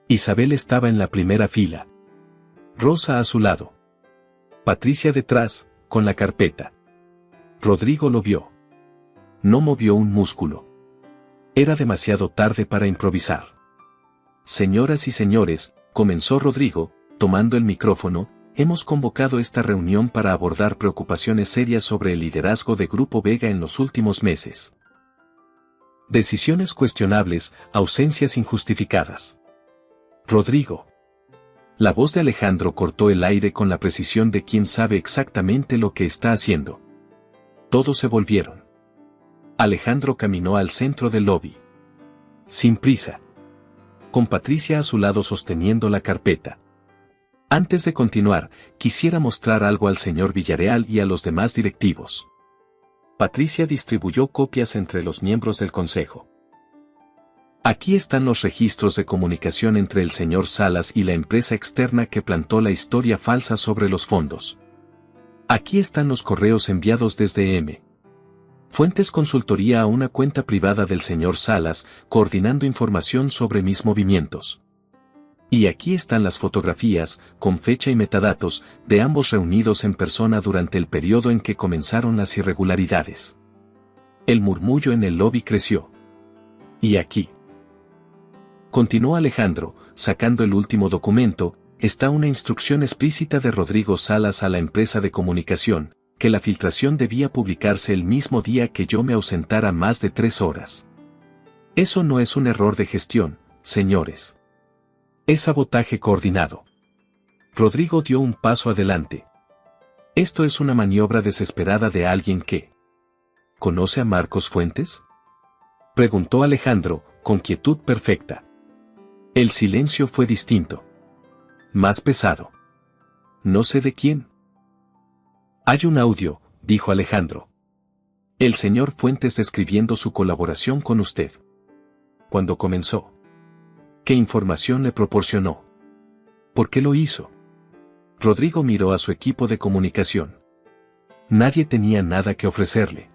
Isabel estaba en la primera fila. Rosa a su lado. Patricia detrás, con la carpeta. Rodrigo lo vio. No movió un músculo. Era demasiado tarde para improvisar. Señoras y señores, comenzó Rodrigo, tomando el micrófono, hemos convocado esta reunión para abordar preocupaciones serias sobre el liderazgo de Grupo Vega en los últimos meses. Decisiones cuestionables, ausencias injustificadas. Rodrigo. La voz de Alejandro cortó el aire con la precisión de quien sabe exactamente lo que está haciendo. Todos se volvieron. Alejandro caminó al centro del lobby. Sin prisa. Con Patricia a su lado sosteniendo la carpeta. Antes de continuar, quisiera mostrar algo al señor Villarreal y a los demás directivos. Patricia distribuyó copias entre los miembros del consejo. Aquí están los registros de comunicación entre el señor Salas y la empresa externa que plantó la historia falsa sobre los fondos. Aquí están los correos enviados desde M. Fuentes Consultoría a una cuenta privada del señor Salas, coordinando información sobre mis movimientos. Y aquí están las fotografías, con fecha y metadatos, de ambos reunidos en persona durante el periodo en que comenzaron las irregularidades. El murmullo en el lobby creció. ¿Y aquí? Continuó Alejandro, sacando el último documento, está una instrucción explícita de Rodrigo Salas a la empresa de comunicación, que la filtración debía publicarse el mismo día que yo me ausentara más de 3 horas. Eso no es un error de gestión, señores. Es sabotaje coordinado. Rodrigo dio un paso adelante. ¿Esto es una maniobra desesperada de alguien que conoce a Marcos Fuentes? Preguntó Alejandro, con quietud perfecta. El silencio fue distinto. Más pesado. No sé de quién. Hay un audio, dijo Alejandro. El señor Fuentes describiendo su colaboración con usted. ¿Cuándo comenzó? ¿Qué información le proporcionó? ¿Por qué lo hizo? Rodrigo miró a su equipo de comunicación. Nadie tenía nada que ofrecerle.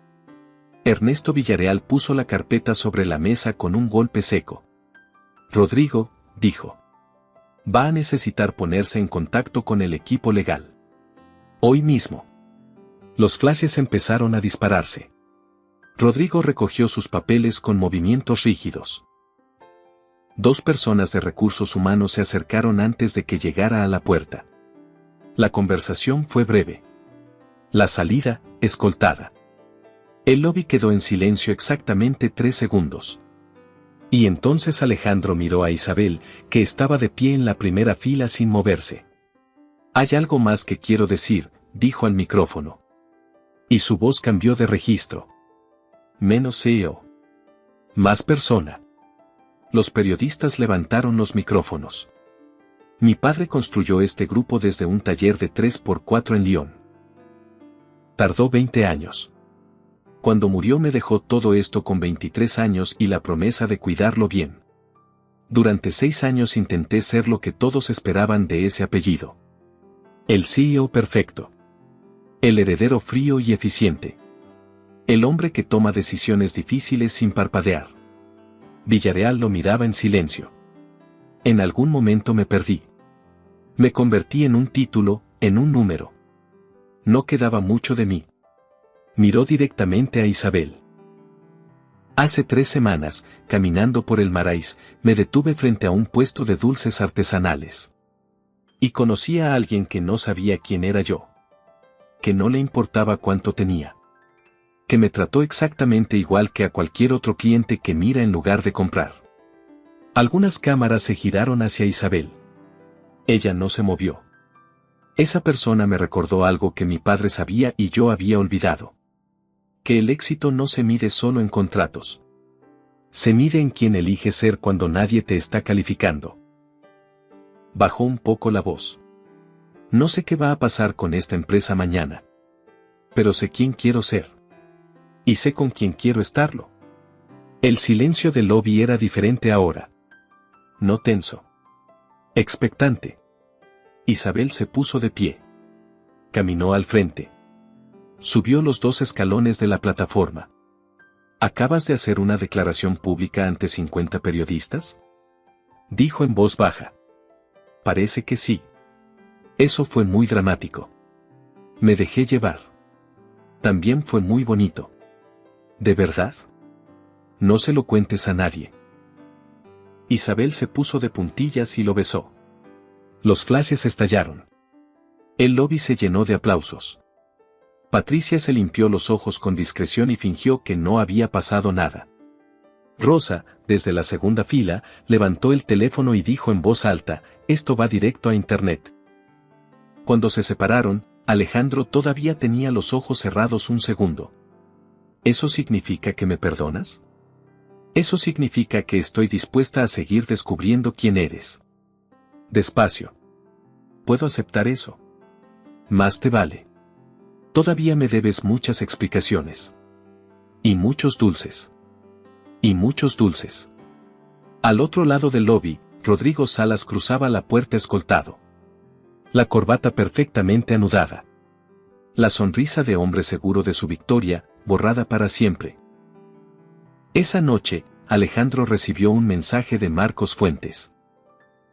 Ernesto Villarreal puso la carpeta sobre la mesa con un golpe seco. Rodrigo, dijo. Va a necesitar ponerse en contacto con el equipo legal. Hoy mismo. Los flashes empezaron a dispararse. Rodrigo recogió sus papeles con movimientos rígidos. 2 personas de recursos humanos se acercaron antes de que llegara a la puerta. La conversación fue breve. La salida, escoltada. El lobby quedó en silencio exactamente 3 segundos. Y entonces Alejandro miró a Isabel, que estaba de pie en la primera fila sin moverse. Hay algo más que quiero decir, dijo al micrófono. Y su voz cambió de registro. Menos CEO. Más persona. Los periodistas levantaron los micrófonos. Mi padre construyó este grupo desde un taller de 3x4 en Lyon. Tardó 20 años. Cuando murió me dejó todo esto con 23 años y la promesa de cuidarlo bien. Durante 6 años intenté ser lo que todos esperaban de ese apellido. El CEO perfecto. El heredero frío y eficiente. El hombre que toma decisiones difíciles sin parpadear. Villarreal lo miraba en silencio. En algún momento me perdí. Me convertí en un título, en un número. No quedaba mucho de mí. Miró directamente a Isabel. Hace 3 semanas, caminando por el Marais, me detuve frente a un puesto de dulces artesanales. Y conocí a alguien que no sabía quién era yo. Que no le importaba cuánto tenía. Que me trató exactamente igual que a cualquier otro cliente que mira en lugar de comprar. Algunas cámaras se giraron hacia Isabel. Ella no se movió. Esa persona me recordó algo que mi padre sabía y yo había olvidado. Que el éxito no se mide solo en contratos. Se mide en quien elige ser cuando nadie te está calificando. Bajó un poco la voz. No sé qué va a pasar con esta empresa mañana. Pero sé quién quiero ser. Y sé con quién quiero estarlo. El silencio del lobby era diferente ahora. No tenso. Expectante. Isabel se puso de pie. Caminó al frente. Subió los 2 escalones de la plataforma. ¿Acabas de hacer una declaración pública ante 50 periodistas? Dijo en voz baja. Parece que sí. Eso fue muy dramático. Me dejé llevar. También fue muy bonito. ¿De verdad? No se lo cuentes a nadie. Isabel se puso de puntillas y lo besó. Los flashes estallaron. El lobby se llenó de aplausos. Patricia se limpió los ojos con discreción y fingió que no había pasado nada. Rosa, desde la segunda fila, levantó el teléfono y dijo en voz alta, esto va directo a internet. Cuando se separaron, Alejandro todavía tenía los ojos cerrados un segundo. ¿Eso significa que me perdonas? Eso significa que estoy dispuesta a seguir descubriendo quién eres. Despacio. ¿Puedo aceptar eso? Más te vale. Todavía me debes muchas explicaciones. Y muchos dulces. Y muchos dulces. Al otro lado del lobby, Rodrigo Salas cruzaba la puerta escoltado. La corbata perfectamente anudada. La sonrisa de hombre seguro de su victoria, borrada para siempre. Esa noche, Alejandro recibió un mensaje de Marcos Fuentes.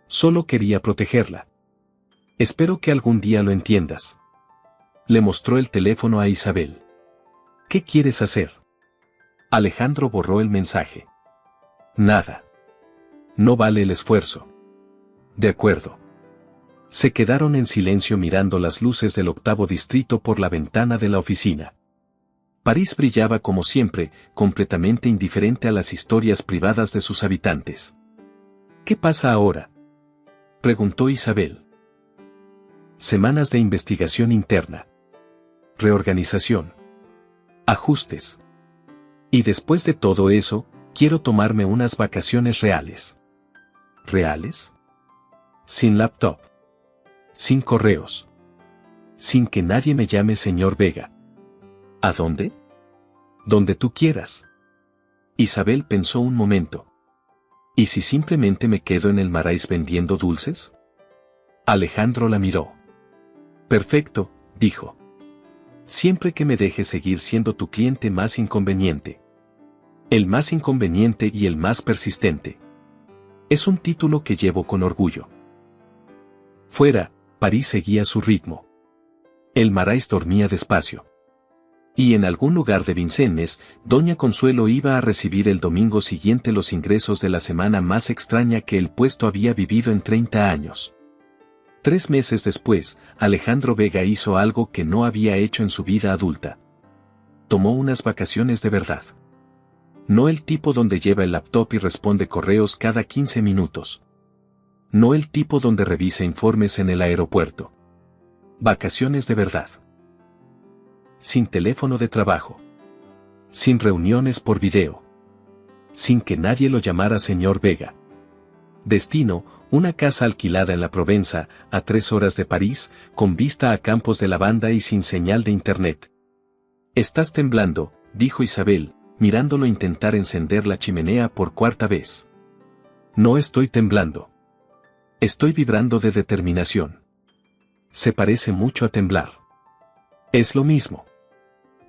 Solo quería protegerla. Espero que algún día lo entiendas. Le mostró el teléfono a Isabel. ¿Qué quieres hacer? Alejandro borró el mensaje. Nada. No vale el esfuerzo. De acuerdo. Se quedaron en silencio mirando las luces del 8º distrito por la ventana de la oficina. París brillaba como siempre, completamente indiferente a las historias privadas de sus habitantes. ¿Qué pasa ahora?, preguntó Isabel. Semanas de investigación interna. Reorganización. Ajustes. Y después de todo eso, quiero tomarme unas vacaciones reales. ¿Reales? Sin laptop. Sin correos. Sin que nadie me llame señor Vega. ¿A dónde? Donde tú quieras. Isabel pensó un momento. ¿Y si simplemente me quedo en el Marais vendiendo dulces? Alejandro la miró. Perfecto, dijo. Siempre que me dejes seguir siendo tu cliente más inconveniente. El más inconveniente y el más persistente. Es un título que llevo con orgullo. Fuera, París seguía su ritmo. El Marais dormía despacio. Y en algún lugar de Vincennes, doña Consuelo iba a recibir el domingo siguiente los ingresos de la semana más extraña que el puesto había vivido en 30 años. 3 meses después, Alejandro Vega hizo algo que no había hecho en su vida adulta. Tomó unas vacaciones de verdad. No el tipo donde lleva el laptop y responde correos cada 15 minutos. No el tipo donde revisa informes en el aeropuerto. Vacaciones de verdad. Sin teléfono de trabajo. Sin reuniones por video. Sin que nadie lo llamara señor Vega. Destino, una casa alquilada en la Provenza, a 3 horas de París, con vista a campos de lavanda y sin señal de internet. Estás temblando, dijo Isabel, mirándolo intentar encender la chimenea por 4ª vez. No estoy temblando. Estoy vibrando de determinación. Se parece mucho a temblar. Es lo mismo.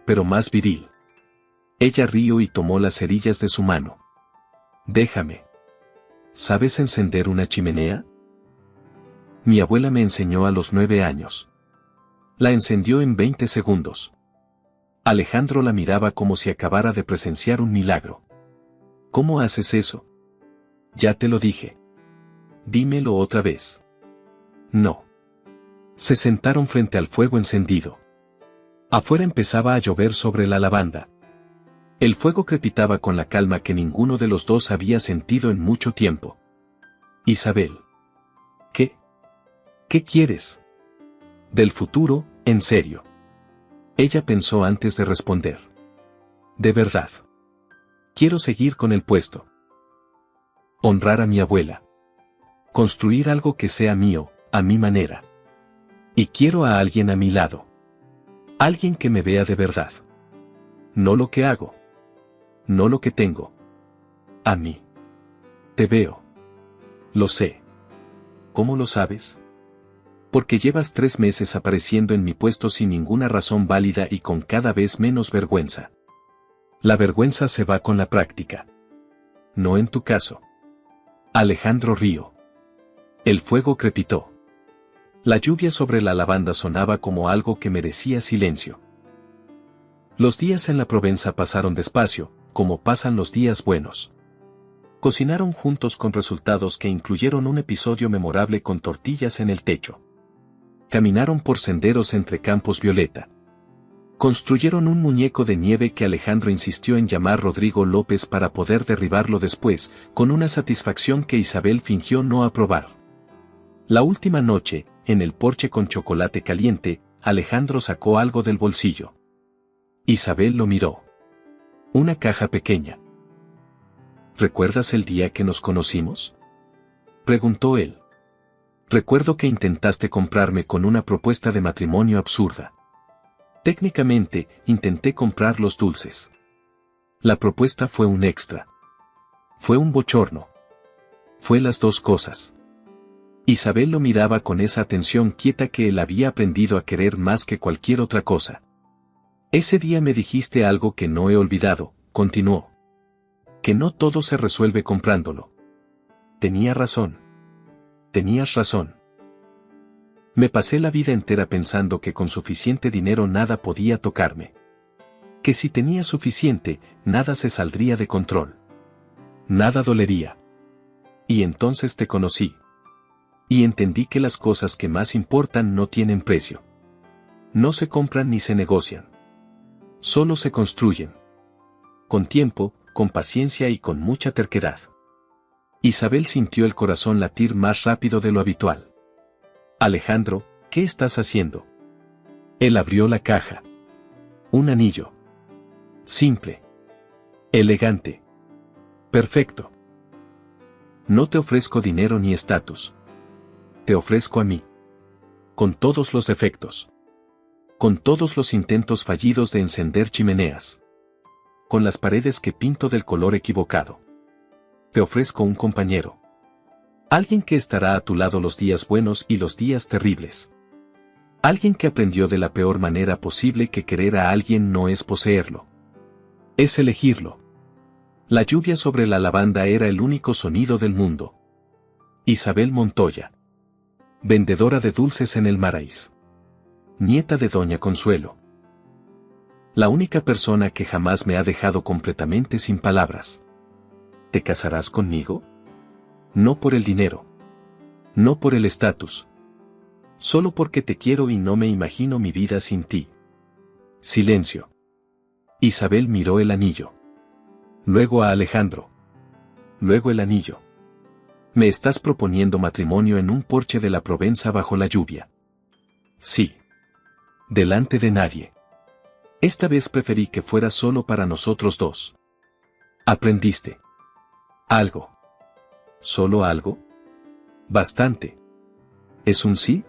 Pero más viril. Ella rió y tomó las cerillas de su mano. Déjame. ¿Sabes encender una chimenea? Mi abuela me enseñó a los 9 años. La encendió en 20 segundos. Alejandro la miraba como si acabara de presenciar un milagro. ¿Cómo haces eso? Ya te lo dije. Dímelo otra vez. No. Se sentaron frente al fuego encendido. Afuera empezaba a llover sobre la lavanda. El fuego crepitaba con la calma que ninguno de los dos había sentido en mucho tiempo. Isabel. ¿Qué? ¿Qué quieres? Del futuro, en serio. Ella pensó antes de responder. De verdad. Quiero seguir con el puesto. Honrar a mi abuela. Construir algo que sea mío, a mi manera. Y quiero a alguien a mi lado. Alguien que me vea de verdad. No lo que hago. No lo que tengo. A mí. Te veo. Lo sé. ¿Cómo lo sabes? Porque llevas 3 meses apareciendo en mi puesto sin ninguna razón válida y con cada vez menos vergüenza. La vergüenza se va con la práctica. No en tu caso. Alejandro rió. El fuego crepitó. La lluvia sobre la lavanda sonaba como algo que merecía silencio. Los días en la Provenza pasaron despacio, como pasan los días buenos. Cocinaron juntos con resultados que incluyeron un episodio memorable con tortillas en el techo. Caminaron por senderos entre campos violeta. Construyeron un muñeco de nieve que Alejandro insistió en llamar Rodrigo López para poder derribarlo después, con una satisfacción que Isabel fingió no aprobar. La última noche, en el porche con chocolate caliente, Alejandro sacó algo del bolsillo. Isabel lo miró. Una caja pequeña. ¿Recuerdas el día que nos conocimos?, preguntó él. Recuerdo que intentaste comprarme con una propuesta de matrimonio absurda. Técnicamente, intenté comprar los dulces. La propuesta fue un extra. Fue un bochorno. Fue las dos cosas. Isabel lo miraba con esa atención quieta que él había aprendido a querer más que cualquier otra cosa. Ese día me dijiste algo que no he olvidado, continuó. Que no todo se resuelve comprándolo. Tenía razón. Tenías razón. Me pasé la vida entera pensando que con suficiente dinero nada podía tocarme. Que si tenía suficiente, nada se saldría de control. Nada dolería. Y entonces te conocí. Y entendí que las cosas que más importan no tienen precio. No se compran ni se negocian. Solo se construyen. Con tiempo, con paciencia y con mucha terquedad. Isabel sintió el corazón latir más rápido de lo habitual. Alejandro, ¿qué estás haciendo? Él abrió la caja. Un anillo. Simple. Elegante. Perfecto. No te ofrezco dinero ni estatus. Te ofrezco a mí. Con todos los defectos. Con todos los intentos fallidos de encender chimeneas. Con las paredes que pinto del color equivocado. Te ofrezco un compañero. Alguien que estará a tu lado los días buenos y los días terribles. Alguien que aprendió de la peor manera posible que querer a alguien no es poseerlo. Es elegirlo. La lluvia sobre la lavanda era el único sonido del mundo. Isabel Montoya. Vendedora de dulces en el Marais. Nieta de Doña Consuelo. La única persona que jamás me ha dejado completamente sin palabras. ¿Te casarás conmigo? No por el dinero. No por el estatus. Solo porque te quiero y no me imagino mi vida sin ti. Silencio. Isabel miró el anillo. Luego a Alejandro. Luego el anillo. Me estás proponiendo matrimonio en un porche de la Provenza bajo la lluvia. Sí. Delante de nadie. Esta vez preferí que fuera solo para nosotros dos. Aprendiste. Algo. ¿Solo algo? Bastante. ¿Es un sí?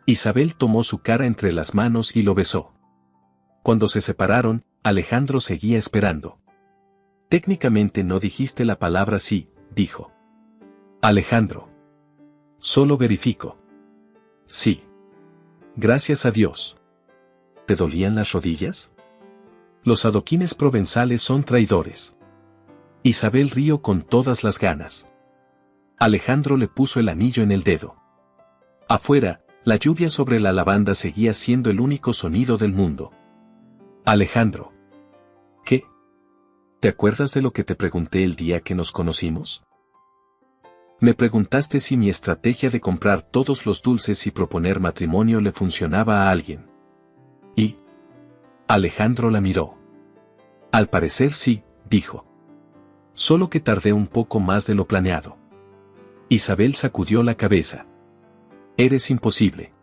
Isabel tomó su cara entre las manos y lo besó. Cuando se separaron, Alejandro seguía esperando. Técnicamente no dijiste la palabra sí, dijo. Alejandro. Solo verifico. Sí. Gracias a Dios. ¿Te dolían las rodillas? Los adoquines provenzales son traidores. Isabel rió con todas las ganas. Alejandro le puso el anillo en el dedo. Afuera, la lluvia sobre la lavanda seguía siendo el único sonido del mundo. Alejandro. ¿Qué? ¿Te acuerdas de lo que te pregunté el día que nos conocimos? Me preguntaste si mi estrategia de comprar todos los dulces y proponer matrimonio le funcionaba a alguien. ¿Y? Alejandro la miró. Al parecer sí, dijo. Solo que tardé un poco más de lo planeado. Isabel sacudió la cabeza. Eres imposible.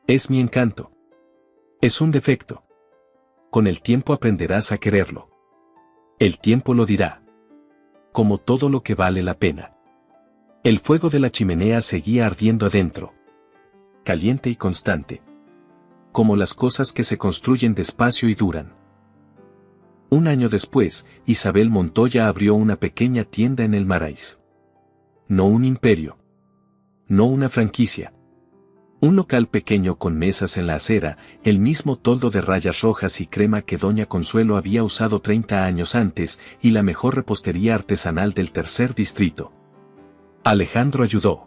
Es mi encanto. Es un defecto. Con el tiempo aprenderás a quererlo. El tiempo lo dirá. Como todo lo que vale la pena. El fuego de la chimenea seguía ardiendo adentro. Caliente y constante. Como las cosas que se construyen despacio y duran. Un año después, Isabel Montoya abrió una pequeña tienda en el Marais. No un imperio. No una franquicia. Un local pequeño con mesas en la acera, el mismo toldo de rayas rojas y crema que Doña Consuelo había usado 30 años antes, y la mejor repostería artesanal del tercer distrito. Alejandro ayudó.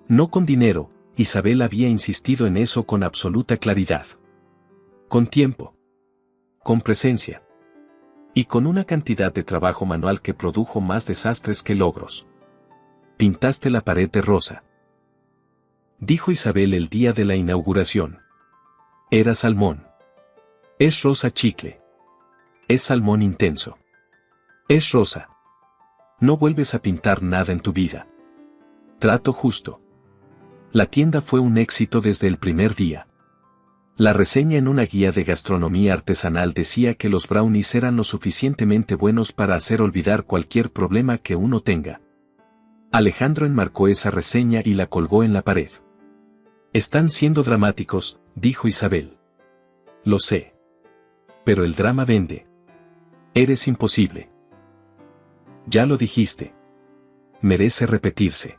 No con dinero, Isabel había insistido en eso con absoluta claridad. Con tiempo. Con presencia. Y con una cantidad de trabajo manual que produjo más desastres que logros. Pintaste la pared de rosa. Dijo Isabel el día de la inauguración. Era salmón. Es rosa chicle. Es salmón intenso. Es rosa. No vuelves a pintar nada en tu vida. Trato justo. La tienda fue un éxito desde el primer día. La reseña en una guía de gastronomía artesanal decía que los brownies eran lo suficientemente buenos para hacer olvidar cualquier problema que uno tenga. Alejandro enmarcó esa reseña y la colgó en la pared. Están siendo dramáticos, dijo Isabel. Lo sé. Pero el drama vende. Eres imposible. Ya lo dijiste. Merece repetirse.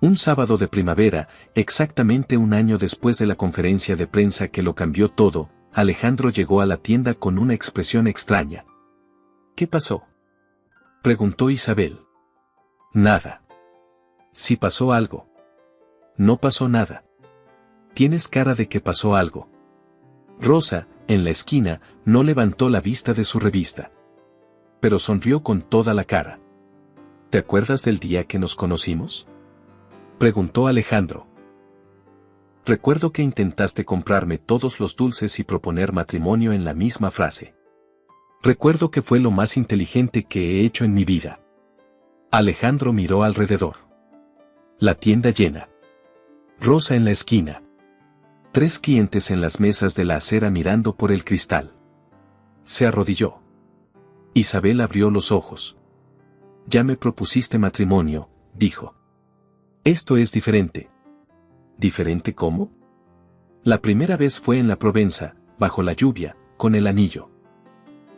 Un sábado de primavera, exactamente un año después de la conferencia de prensa que lo cambió todo, Alejandro llegó a la tienda con una expresión extraña. ¿Qué pasó? Preguntó Isabel. Nada. Si pasó algo. No pasó nada. Tienes cara de que pasó algo. Rosa, en la esquina, no levantó la vista de su revista. Pero sonrió con toda la cara. ¿Te acuerdas del día que nos conocimos? Preguntó Alejandro. Recuerdo que intentaste comprarme todos los dulces y proponer matrimonio en la misma frase. Recuerdo que fue lo más inteligente que he hecho en mi vida. Alejandro miró alrededor. La tienda llena. Rosa en la esquina. 3 clientes en las mesas de la acera mirando por el cristal. Se arrodilló. Isabel abrió los ojos. Ya me propusiste matrimonio, dijo. Esto es diferente. ¿Diferente cómo? La primera vez fue en la Provenza, bajo la lluvia, con el anillo.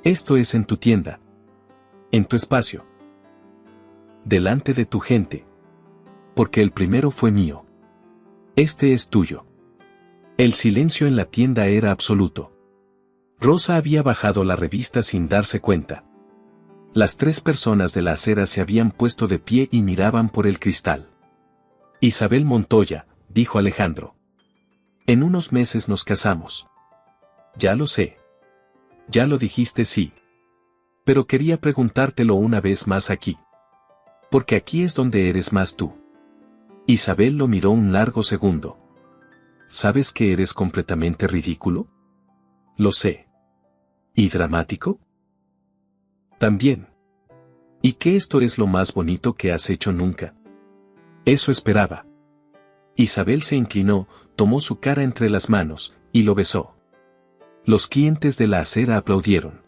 Esto es en tu tienda. En tu espacio. Delante de tu gente. Porque el primero fue mío. Este es tuyo. El silencio en la tienda era absoluto. Rosa había bajado la revista sin darse cuenta. Las 3 personas de la acera se habían puesto de pie y miraban por el cristal. Isabel Montoya, dijo Alejandro. En unos meses nos casamos. Ya lo sé. Ya lo dijiste, sí. Pero quería preguntártelo una vez más aquí. Porque aquí es donde eres más tú. Isabel lo miró un largo segundo. ¿Sabes que eres completamente ridículo? Lo sé. ¿Y dramático? También. ¿Y que esto es lo más bonito que has hecho nunca? Eso esperaba. Isabel se inclinó, tomó su cara entre las manos, y lo besó. Los clientes de la acera aplaudieron.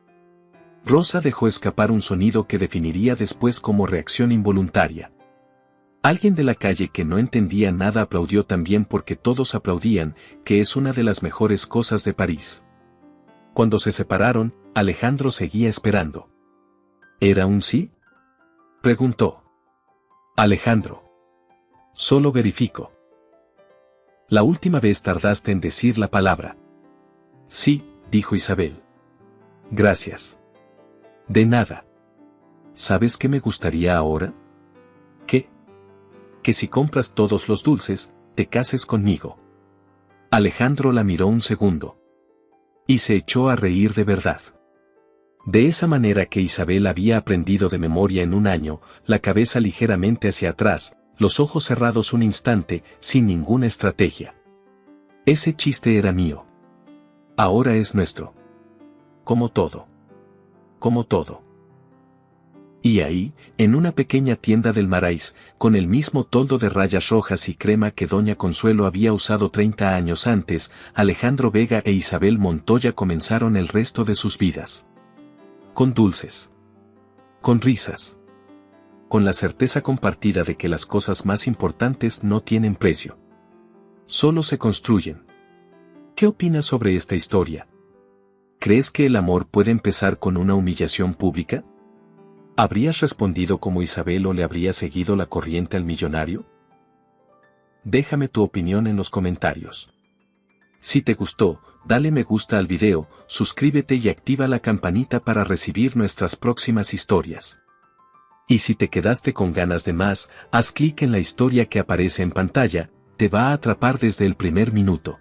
Rosa dejó escapar un sonido que definiría después como reacción involuntaria. Alguien de la calle que no entendía nada aplaudió también porque todos aplaudían, que es una de las mejores cosas de París. Cuando se separaron, Alejandro seguía esperando. ¿Era un sí? Preguntó. Alejandro. Solo verifico. La última vez tardaste en decir la palabra. Sí, dijo Isabel. Gracias. De nada. ¿Sabes qué me gustaría ahora? ¿Qué? Que si compras todos los dulces, te cases conmigo. Alejandro la miró un segundo. Y se echó a reír de verdad. De esa manera que Isabel había aprendido de memoria en un año, la cabeza ligeramente hacia atrás, los ojos cerrados un instante, sin ninguna estrategia. Ese chiste era mío. Ahora es nuestro. Como todo. Como todo. Y ahí, en una pequeña tienda del Marais, con el mismo toldo de rayas rojas y crema que doña Consuelo había usado 30 años antes, Alejandro Vega e Isabel Montoya comenzaron el resto de sus vidas. Con dulces. Con risas. Con la certeza compartida de que las cosas más importantes no tienen precio. Solo se construyen. ¿Qué opinas sobre esta historia? ¿Crees que el amor puede empezar con una humillación pública? ¿Habrías respondido como Isabel o le habrías seguido la corriente al millonario? Déjame tu opinión en los comentarios. Si te gustó, dale me gusta al video, suscríbete y activa la campanita para recibir nuestras próximas historias. Y si te quedaste con ganas de más, haz clic en la historia que aparece en pantalla, te va a atrapar desde el primer minuto.